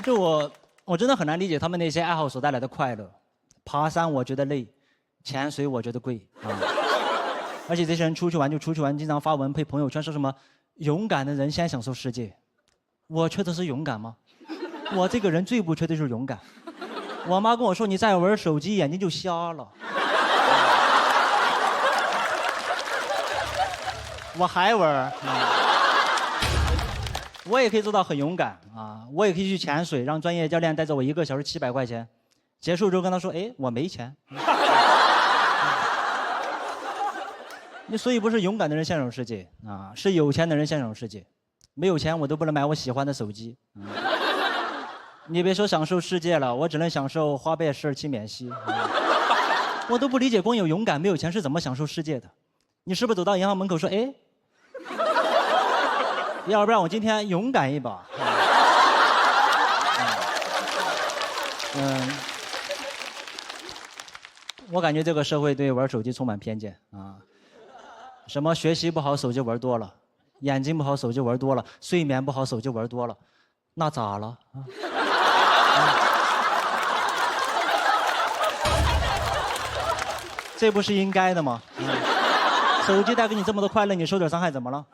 就我真的很难理解他们那些爱好所带来的快乐。爬山我觉得累，潜水我觉得贵啊。而且这些人出去玩就出去玩，经常发文配朋友圈说什么勇敢的人先享受世界。我缺的是勇敢吗？我这个人最不缺的就是勇敢。我妈跟我说，你再玩手机眼睛就瞎了。我还玩，我也可以做到很勇敢啊！我也可以去潜水，让专业教练带着我1个小时700块钱，结束之后跟他说：“哎，我没钱。”你所以不是勇敢的人享受世界啊，是有钱的人享受世界。没有钱我都不能买我喜欢的手机。你别说享受世界了，我只能享受花呗12期免息。我都不理解，光有勇敢没有钱是怎么享受世界的？你是不是走到银行门口说，哎，要不然我今天勇敢一把？我感觉这个社会对玩手机充满偏见啊。什么学习不好手机玩多了，眼睛不好手机玩多了，睡眠不好手机玩多了，那咋了啊？这不是应该的吗？手机带给你这么多快乐，你受点伤害怎么了？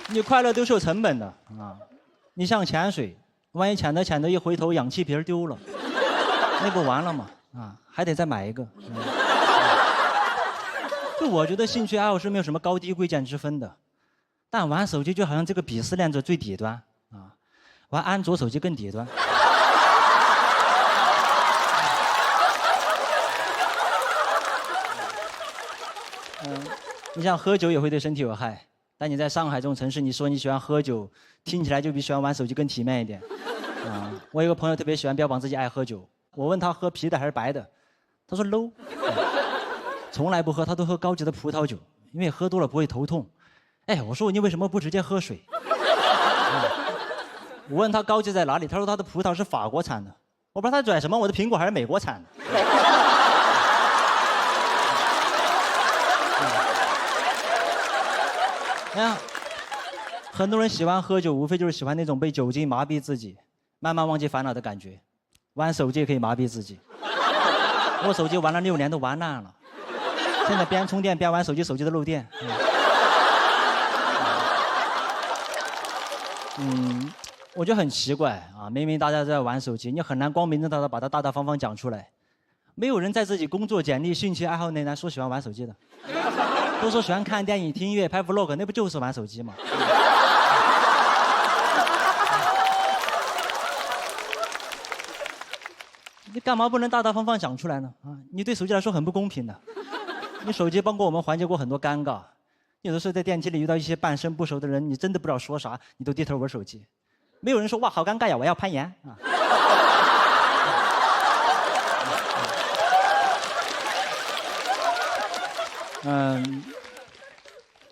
你快乐都是有成本的啊！你像潜水，万一潜着一回头氧气瓶丢了，那不完了吗？啊，还得再买一个。就我觉得兴趣爱好是没有什么高低贵贱之分的，但玩手机就好像这个鄙视链的最底端啊，玩安卓手机更底端。你像喝酒也会对身体有害，但你在上海这种城市，你说你喜欢喝酒，听起来就比喜欢玩手机更体面一点。我有个朋友特别喜欢标榜自己爱喝酒，我问他喝啤的还是白的，他说 low，从来不喝，他都喝高级的葡萄酒，因为喝多了不会头痛。哎，我说你为什么不直接喝水？我问他高级在哪里，他说他的葡萄是法国产的。我不知道他拽什么，我的苹果还是美国产的。哎呀，很多人喜欢喝酒，无非就是喜欢那种被酒精麻痹自己，慢慢忘记烦恼的感觉。玩手机也可以麻痹自己。我手机玩了6年都玩烂了，现在边充电边玩手机，手机都漏电。我觉得很奇怪啊，明明大家在玩手机，你很难光明正大的把它大大方方讲出来。没有人在自己工作简历、兴趣爱好内栏说喜欢玩手机的。都说喜欢看电影、听音乐、拍 vlog， 那不就是玩手机吗？你干嘛不能大大方方讲出来呢？啊，你对手机来说很不公平的。你手机帮过我们缓解过很多尴尬，有的时候在电梯里遇到一些半生不熟的人，你真的不知道说啥，你都低头玩手机。没有人说哇好尴尬呀，我要攀岩啊。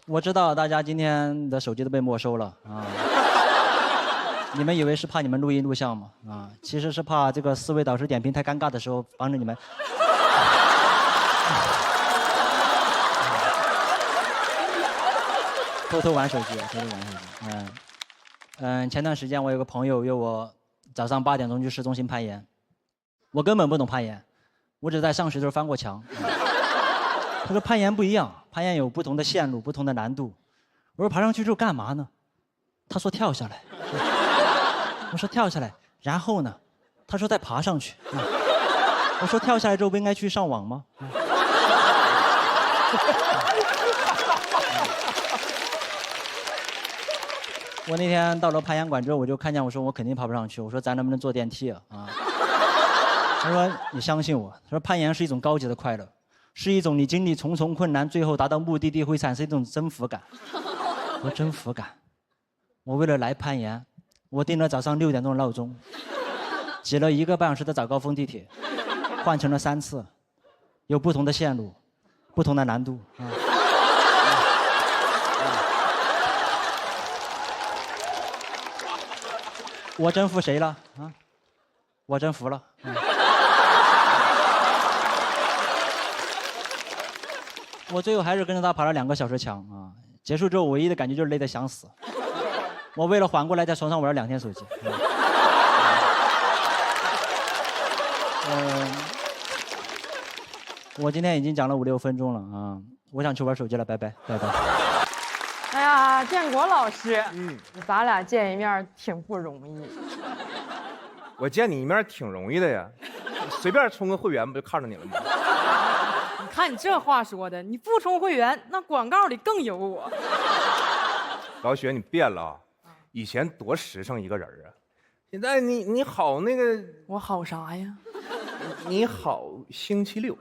我知道大家今天的手机都被没收了啊。你们以为是怕你们录音录像吗？啊，其实是怕这个思维导师点评太尴尬的时候，帮着你们。偷偷玩手机，偷偷玩手机。前段时间我有个朋友约我早上8点钟去市中心攀岩，我根本不懂攀岩，我只在上学的时候翻过墙。他说攀岩不一样，攀岩有不同的线路、不同的难度。我说爬上去之后干嘛呢？他说跳下来。我说跳下来，然后呢？他说再爬上去。我说跳下来之后不应该去上网吗？我那天到了攀岩馆之后，我就看见我说我肯定爬不上去。我说咱能不能坐电梯啊？他说你相信我。他说攀岩是一种高级的快乐。是一种你经历重重困难，最后达到目的地会产生一种征服感。我说征服感，我为了来攀岩，我定了早上6点钟的闹钟，挤了1个半小时的早高峰地铁，换乘了3次，有不同的线路，不同的难度啊。我征服谁了啊？我征服了。我最后还是跟着他爬了2个小时墙啊！结束之后，唯一的感觉就是累得想死。我为了缓过来，在床上玩了2天手机。我今天已经讲了5、6分钟了啊！我想去玩手机了，拜拜，拜拜。哎呀，建国老师，咱俩见一面挺不容易。我见你一面挺容易的呀，随便充个会员不就看着你了吗？你看你这话说的，你不充会员，那广告里更有我。老雪，你变了啊！以前多实诚一个人啊，现在你好那个，我好啥呀？你好星期六。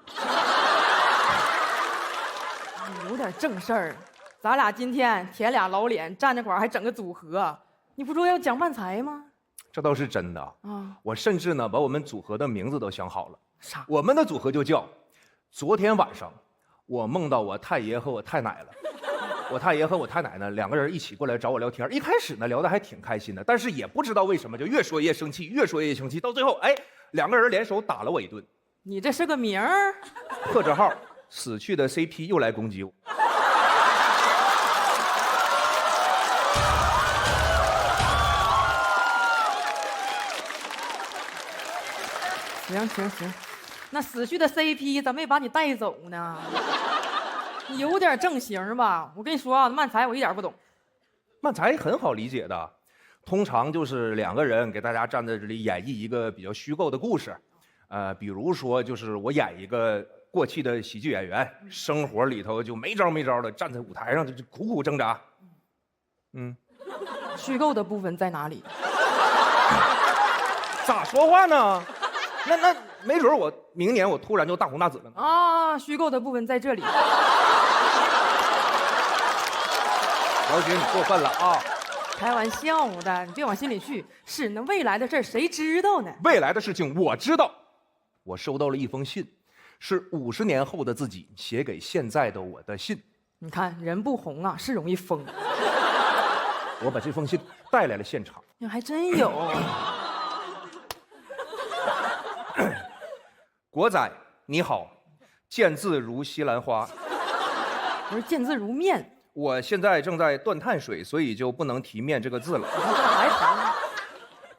你有点正事儿。咱俩今天舔俩老脸，站那块儿还整个组合，你不说要讲漫才吗？这倒是真的啊，我甚至呢把我们组合的名字都想好了。啥？我们的组合就叫“昨天晚上我梦到我太爷和我太奶了”。我太爷和我太奶呢两个人一起过来找我聊天，一开始呢聊得还挺开心的，但是也不知道为什么就越说越生气，越说越生气，到最后哎，两个人联手打了我一顿。你这是个名儿？破折号，死去的 CP 又来攻击我。行，那死去的 CP 咋没把你带走呢？你有点正形吧？我跟你说啊，漫才我一点不懂。漫才很好理解的，通常就是两个人给大家站在这里演绎一个比较虚构的故事，比如说就是我演一个过气的喜剧演员，生活里头就没招的站在舞台上就苦苦挣扎。虚构的部分在哪里？咋说话呢？那没准我明年我突然就大红大紫了呢。啊，虚构的部分在这里。小姐，你过分了啊！开玩笑的，你别往心里去。是那未来的事儿谁知道呢？未来的事情我知道。我收到了一封信，是50年后的自己写给现在的我的信。你看人不红啊，是容易疯。我把这封信带来了现场。你还真有。国仔你好，见字如西兰花。不是见字如面。我现在正在断碳水，所以就不能提面这个字了。还长。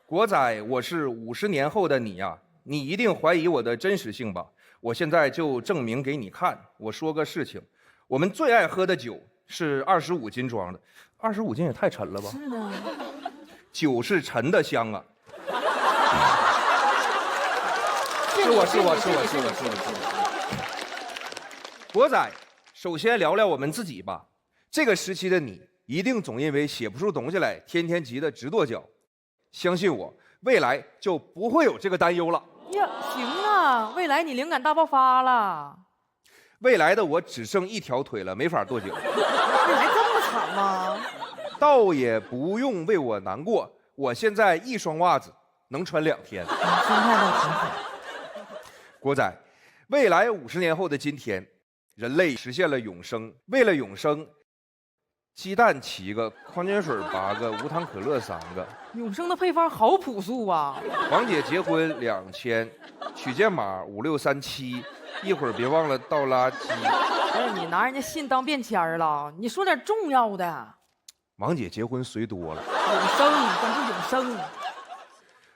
国仔，我是50年后的你呀，你一定怀疑我的真实性吧？我现在就证明给你看。我说个事情，我们最爱喝的酒是25斤装的，25斤也太沉了吧？是呢。酒是沉的香啊。是我。国仔，首先聊聊我们自己吧。这个时期的你，一定总因为写不出东西来，天天急得直跺脚。相信我，未来就不会有这个担忧了。呀，行啊，未来你灵感大爆发了。未来的我只剩一条腿了，没法跺脚。未来这么惨吗？倒也不用为我难过，我现在一双袜子能穿2天。心态倒挺好。国仔，未来50年后的今天，人类实现了永生。为了永生，鸡蛋7个，矿泉水8个，无糖可乐3个。永生的配方好朴素啊！王姐结婚2000，取件码5637，一会儿别忘了倒垃圾。哎，你拿人家信当便签了，你说点重要的。王姐结婚随多了。永生，关注永生。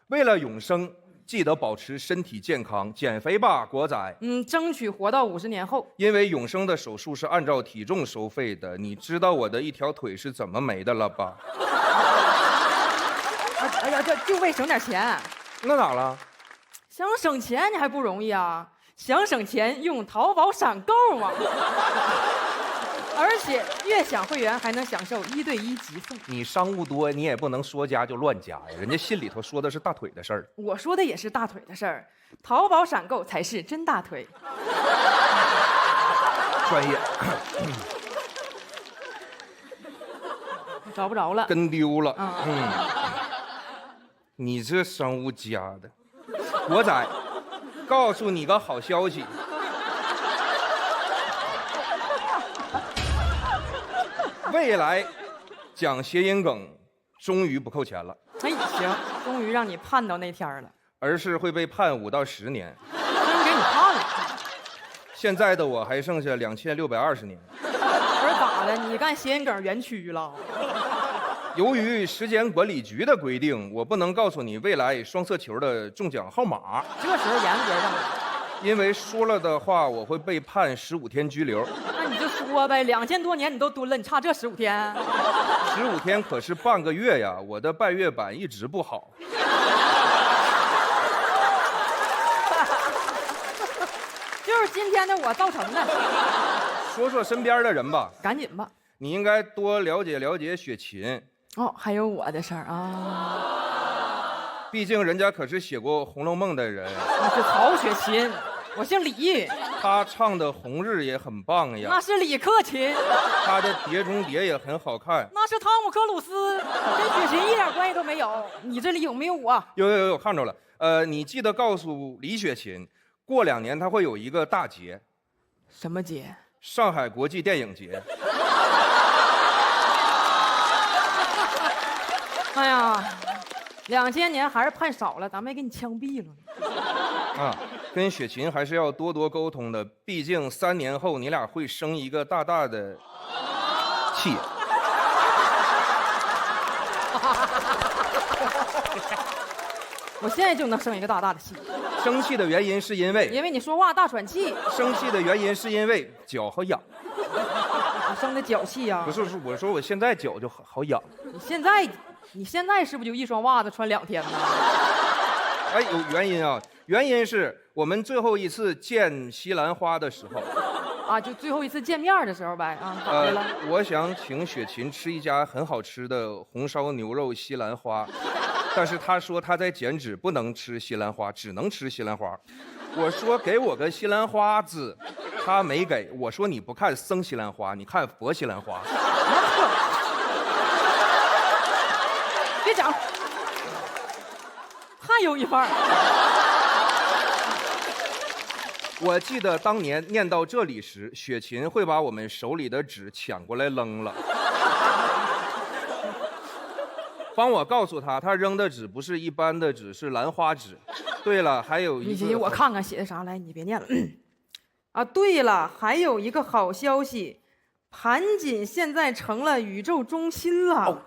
为了永生，记得保持身体健康，减肥吧，国仔。争取活到50年后。因为永生的手术是按照体重收费的，你知道我的一条腿是怎么没的了吧？哎呀，这就为省点钱。那咋了？想省钱你还不容易啊？想省钱用淘宝闪购啊！而且悦享会员还能享受1对1急送。你商务多，你也不能说加就乱加呀，人家信里头说的是大腿的事儿。我说的也是大腿的事儿，淘宝闪购才是真大腿。专业。找不着了，跟丢了。你这商务加的，国仔，告诉你个好消息。未来讲谐音梗终于不扣钱了。哎，行，终于让你盼到那天了。而是会被判5到10年。真给你盼了。现在的我还剩下2620年。不是咋的？你干谐音梗园区了？由于时间管理局的规定，我不能告诉你未来双色球的中奖号码。这时候严格上了。因为说了的话，我会被判15天拘留。那你就说呗，2000多年你都蹲了，你差这15天？15天可是半个月呀！我的半月板一直不好。就是今天的我造成的。说说身边的人吧。赶紧吧。你应该多了解了解雪琴。哦，还有我的事儿啊。毕竟人家可是写过《红楼梦》的人，那是曹雪芹，我姓李，他唱的《红日》也很棒呀，那是李克勤，他的《碟中谍》也很好看。那是汤姆克鲁斯，跟雪芹一点关系都没有。你这里有没有我？有，看着了。你记得告诉李雪琴，过2年他会有一个大节，什么节？上海国际电影节。哎呀，2000年还是判少了，咱们也给你枪毙了。啊，跟雪琴还是要多多沟通的，毕竟3年后你俩会生一个大大的气。我现在就能生一个大大的气，生气的原因是因为你说话大喘气，生气的原因是因为脚好痒。我生的脚气呀。不是，我说我现在脚就好痒。你现在是不是就一双袜子穿2天呢？哎，有原因啊，原因是我们最后一次见西兰花的时候。啊，就最后一次见面的时候呗。啊，咋的了？我想请雪琴吃一家很好吃的红烧牛肉西兰花。但是他说他在减脂，不能吃西兰花，只能吃西兰花。我说给我个西兰花籽，他没给。我说你不看生西兰花，你看佛西兰花。别讲，还有一番。我记得当年念到这里时，雪琴会把我们手里的纸抢过来扔了。帮我告诉他，他扔的纸不是一般的纸，是兰花指。对了，还有一个，我看看写的啥，来，你别念了。啊，对了，还有一个好消息，盘锦现在成了宇宙中心了。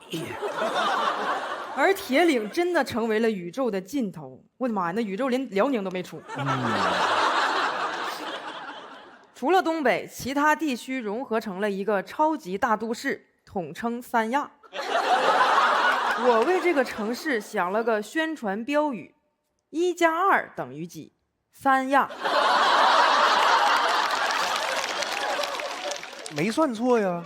而铁岭真的成为了宇宙的尽头。我的妈呀，那宇宙连辽宁都没出。除了东北，其他地区融合成了一个超级大都市，统称三亚。我为这个城市想了个宣传标语：1+2等于几？三亚。没算错呀。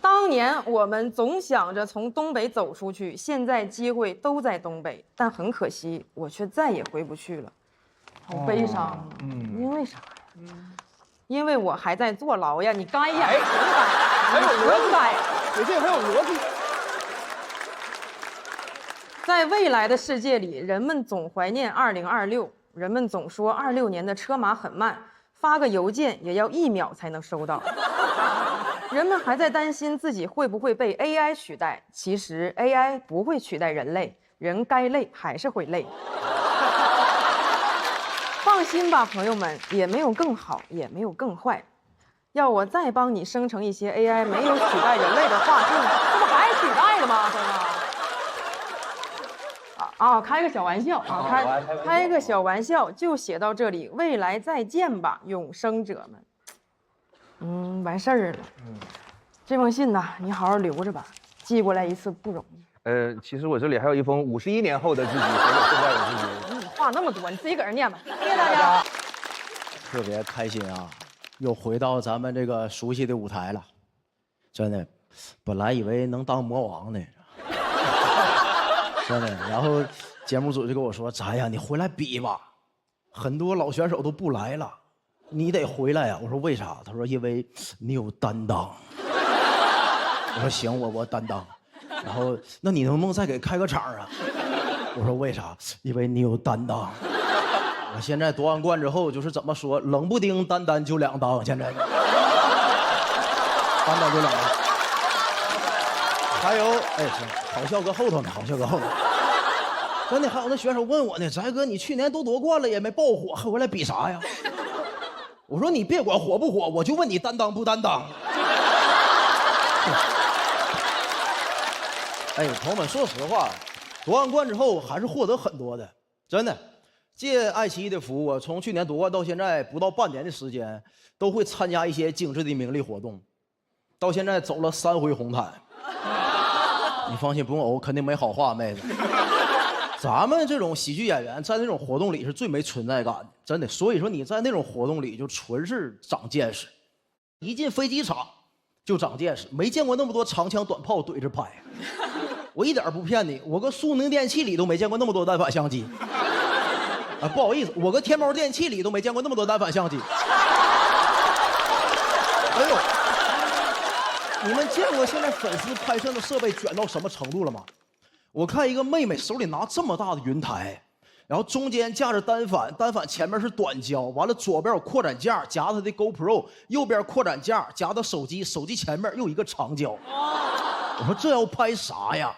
当年我们总想着从东北走出去，现在机会都在东北，但很可惜，我却再也回不去了。好悲伤。因为啥呀？因为我还在坐牢呀！你该呀，还有逻辑，有这还有逻辑。在未来的世界里，人们总怀念2026，人们总说26年的车马很慢，发个邮件也要1秒才能收到。人们还在担心自己会不会被 AI 取代，其实 AI 不会取代人类，人该累还是会累。放心吧，朋友们，也没有更好，也没有更坏。要我再帮你生成一些 AI 没有取代人类的话，这不还取代了吗？开个小玩笑啊，开个小玩笑，就写到这里，未来再见吧，永生者们。完事儿了。这封信呢，你好好留着吧，寄过来一次不容易。其实我这里还有一封51年后的自己，还有现在的自己。话那么多，你自己搁这念吧。谢谢大家。特别开心啊，又回到咱们这个熟悉的舞台了。真的，本来以为能当魔王呢，真的。然后节目组就跟我说：“咋呀，你回来比吧，很多老选手都不来了，你得回来呀。”我说：“为啥？”他说：“因为你有担当。”我说：“行，我担当。”然后那你能不能再给开个场啊？我说：“为啥？因为你有担当。”我现在夺完冠之后就是怎么说，冷不丁单单就2当，现在单单就2当。还有，好笑搁后头呢，好笑搁后头。真的，还有那选手问我呢，翟哥，你去年都夺冠了也没爆火，还回来比啥呀？我说你别管火不火，我就问你担当不担当。朋友们，说实话，夺完冠之后还是获得很多的，真的。借爱奇艺的福，我从去年夺冠到现在不到半年的时间，都会参加一些精致的名利活动，到现在走了3回红毯。你放心，不用肯定没好话，妹子。咱们这种喜剧演员在那种活动里是最没存在感的，真的。所以说你在那种活动里就纯是长见识，一进飞机场就长见识，没见过那么多长枪短炮怼着拍。我一点不骗你，我搁苏宁电器里都没见过那么多单反相机。啊，不好意思，我搁天猫电器里都没见过那么多单反相机。哎呦，你们见过现在粉丝拍摄的设备卷到什么程度了吗？我看一个妹妹手里拿这么大的云台，然后中间架着单反，单反前面是短焦，完了左边有扩展架夹她的 GoPro， 右边扩展架夹的手机，手机前面又一个长焦。我说这要拍啥呀？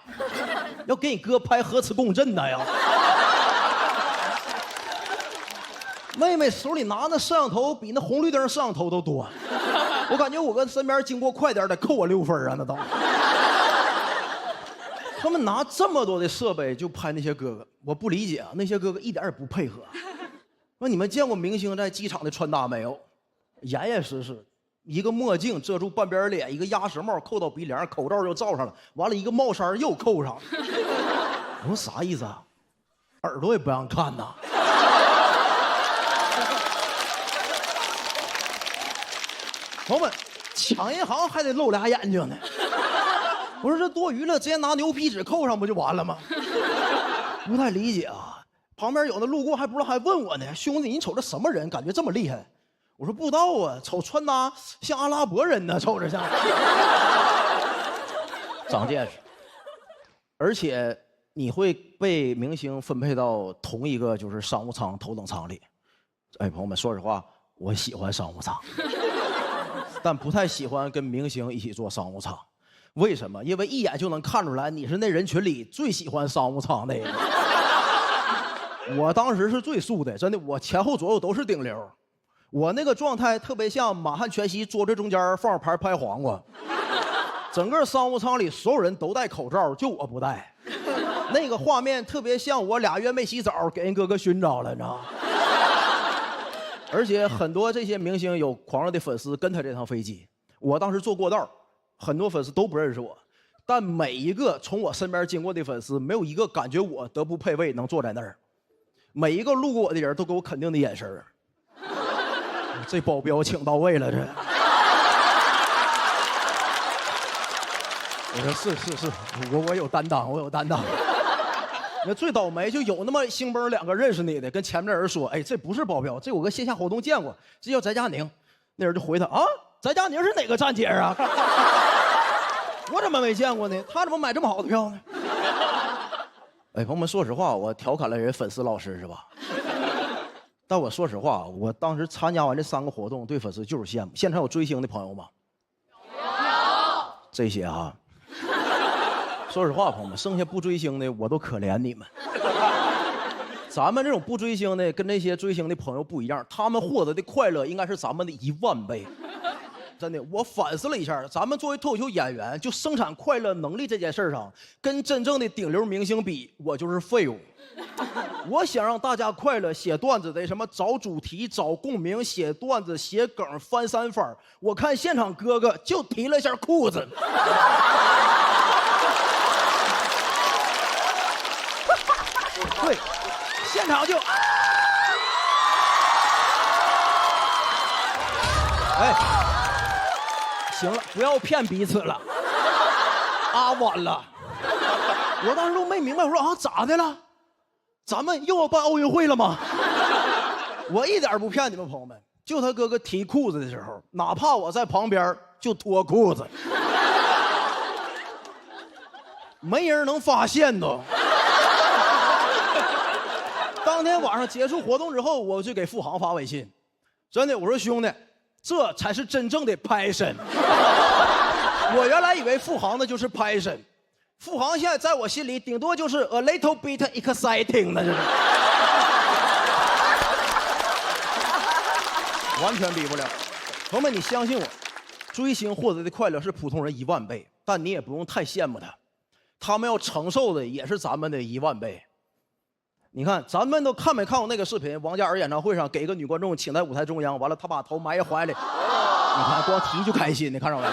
要给你哥拍核磁共振的呀？妹妹手里拿那摄像头比那红绿灯摄像头都多，我感觉我跟身边经过快点得扣我6分啊，那都。他们拿这么多的设备就拍那些哥哥，我不理解啊，那些哥哥一点也不配合。那你们见过明星在机场的穿搭没有？严严实实，一个墨镜遮住半边脸，一个鸭舌帽扣到鼻梁，口罩又罩上了，完了一个帽衫又扣上。我说啥意思啊？耳朵也不让看呐。朋友们，抢银行还得露俩眼睛呢。我说这多余了，直接拿牛皮纸扣上不就完了吗？不太理解啊。旁边有的路过还不知道，还问我呢，兄弟，你瞅这什么人，感觉这么厉害？我说不知道啊，瞅穿搭像阿拉伯人呢，瞅着像。长见识。而且你会被明星分配到同一个就是商务舱头等舱里。哎，朋友们，说实话，我喜欢商务舱，但不太喜欢跟明星一起坐商务舱。为什么？因为一眼就能看出来你是那人群里最喜欢商务舱的人。我当时是最素的，真的，我前后左右都是顶流。我那个状态特别像满汉全席桌子中间放盘拍黄瓜。整个商务舱里所有人都戴口罩，就我不戴。那个画面特别像我2月没洗澡给人哥哥熏着了，你知道吗？而且很多这些明星有狂热的粉丝跟他这趟飞机，我当时坐过道。很多粉丝都不认识我，但每一个从我身边经过的粉丝，没有一个感觉我德不配位能坐在那儿。每一个路过我的人都给我肯定的眼神。这保镖请到位了，这。我说是，我有担当，我有担当。那最倒霉就有那么兴崩2个认识你的，跟前面的人说，哎，这不是保镖，这我搁线下活动见过，这叫翟佳宁。那人就回他啊，翟佳宁是哪个站姐啊？我怎么没见过呢？他怎么买这么好的票呢？哎，朋友们，说实话，我调侃了人粉丝老师是吧？但我说实话，我当时参加完这3个活动，对粉丝就是羡慕。现场有追星的朋友吗？有。这些啊，说实话，朋友们，剩下不追星的我都可怜你们。咱们这种不追星的，跟那些追星的朋友不一样，他们获得的快乐应该是咱们的1万倍。真的，我反思了一下，咱们作为脱口秀演员，就生产快乐能力这件事上，跟真正的顶流明星比，我就是废物。我想让大家快乐，写段子得什么找主题、找共鸣、写段子、写梗、翻3番。我看现场哥哥就提了一下裤子。对，现场就哎，行了，不要骗彼此了，晚了。我当时都没明白，我说啊，咋的了？咱们又要办奥运会了吗？我一点不骗你们朋友们，就他哥哥提裤子的时候，哪怕我在旁边就脱裤子，没人能发现都。当天晚上结束活动之后，我就给付航发微信，真的，我说兄弟，这才是真正的 passion。我原来以为付航的就是 passion， 付航现在在我心里顶多就是 a little bit exciting 的，就是完全比不了。朋友们，你相信我，追星获得的快乐是普通人1万倍，但你也不用太羡慕他，他们要承受的也是咱们的1万倍。你看，咱们都看没看过那个视频？王嘉尔演唱会上给一个女观众请在舞台中央，完了他把头埋怀里，你看光提就开心，你看着没？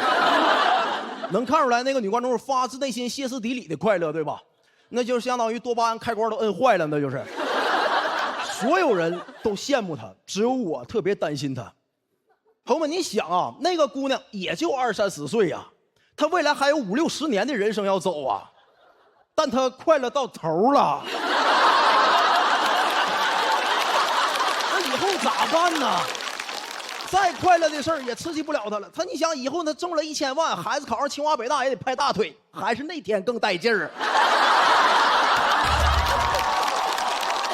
能看出来那个女观众是发自内心、歇斯底里的快乐，对吧？那就相当于多巴胺开关都摁坏了，那就是。所有人都羡慕她，只有我特别担心她。朋友们，你想啊，那个姑娘也就20、30岁呀，她未来还有50、60年的人生要走啊。但他快乐到头了。那以后咋办呢？再快乐的事儿也刺激不了他了。你想以后他中了1000万，孩子考上清华北大也得拍大腿，还是那天更带劲儿。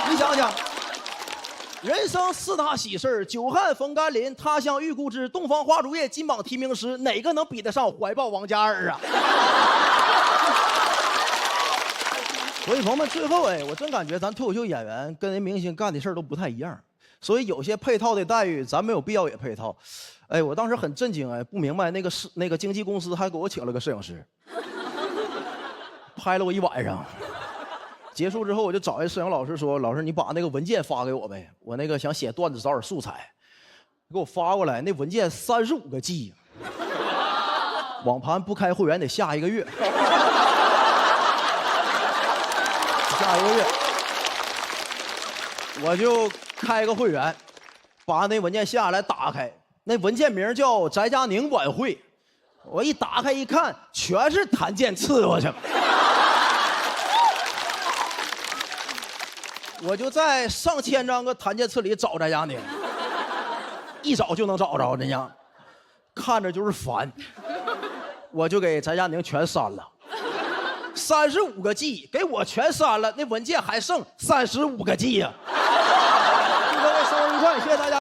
你想想，人生4大喜事儿：久旱逢甘霖、他乡遇故知、洞房花烛夜、金榜题名时，哪个能比得上怀抱王嘉尔啊？所以朋友们，最后我真感觉咱脱口秀演员跟人明星干的事儿都不太一样。所以有些配套的待遇，咱没有必要也配套。我当时很震惊，不明白那个经纪公司还给我请了个摄影师，拍了我1晚上。结束之后，我就找一摄影老师说：“老师，你把那个文件发给我呗，我那个想写段子，找点素材。”给我发过来，那文件35个 G， 网盘不开会员得下1个月，下1个月。我就开个会员，把那文件下来打开，那文件名叫翟佳宁晚会。我一打开一看，全是谭健伺候去。我就在上千张个谭健次里找翟佳宁，一找就能找着，人家看着就是烦，我就给翟佳宁全删了。35个 G 给我全删了，那文件还剩35个 G 呀。祝各位生日愉快，谢谢大家。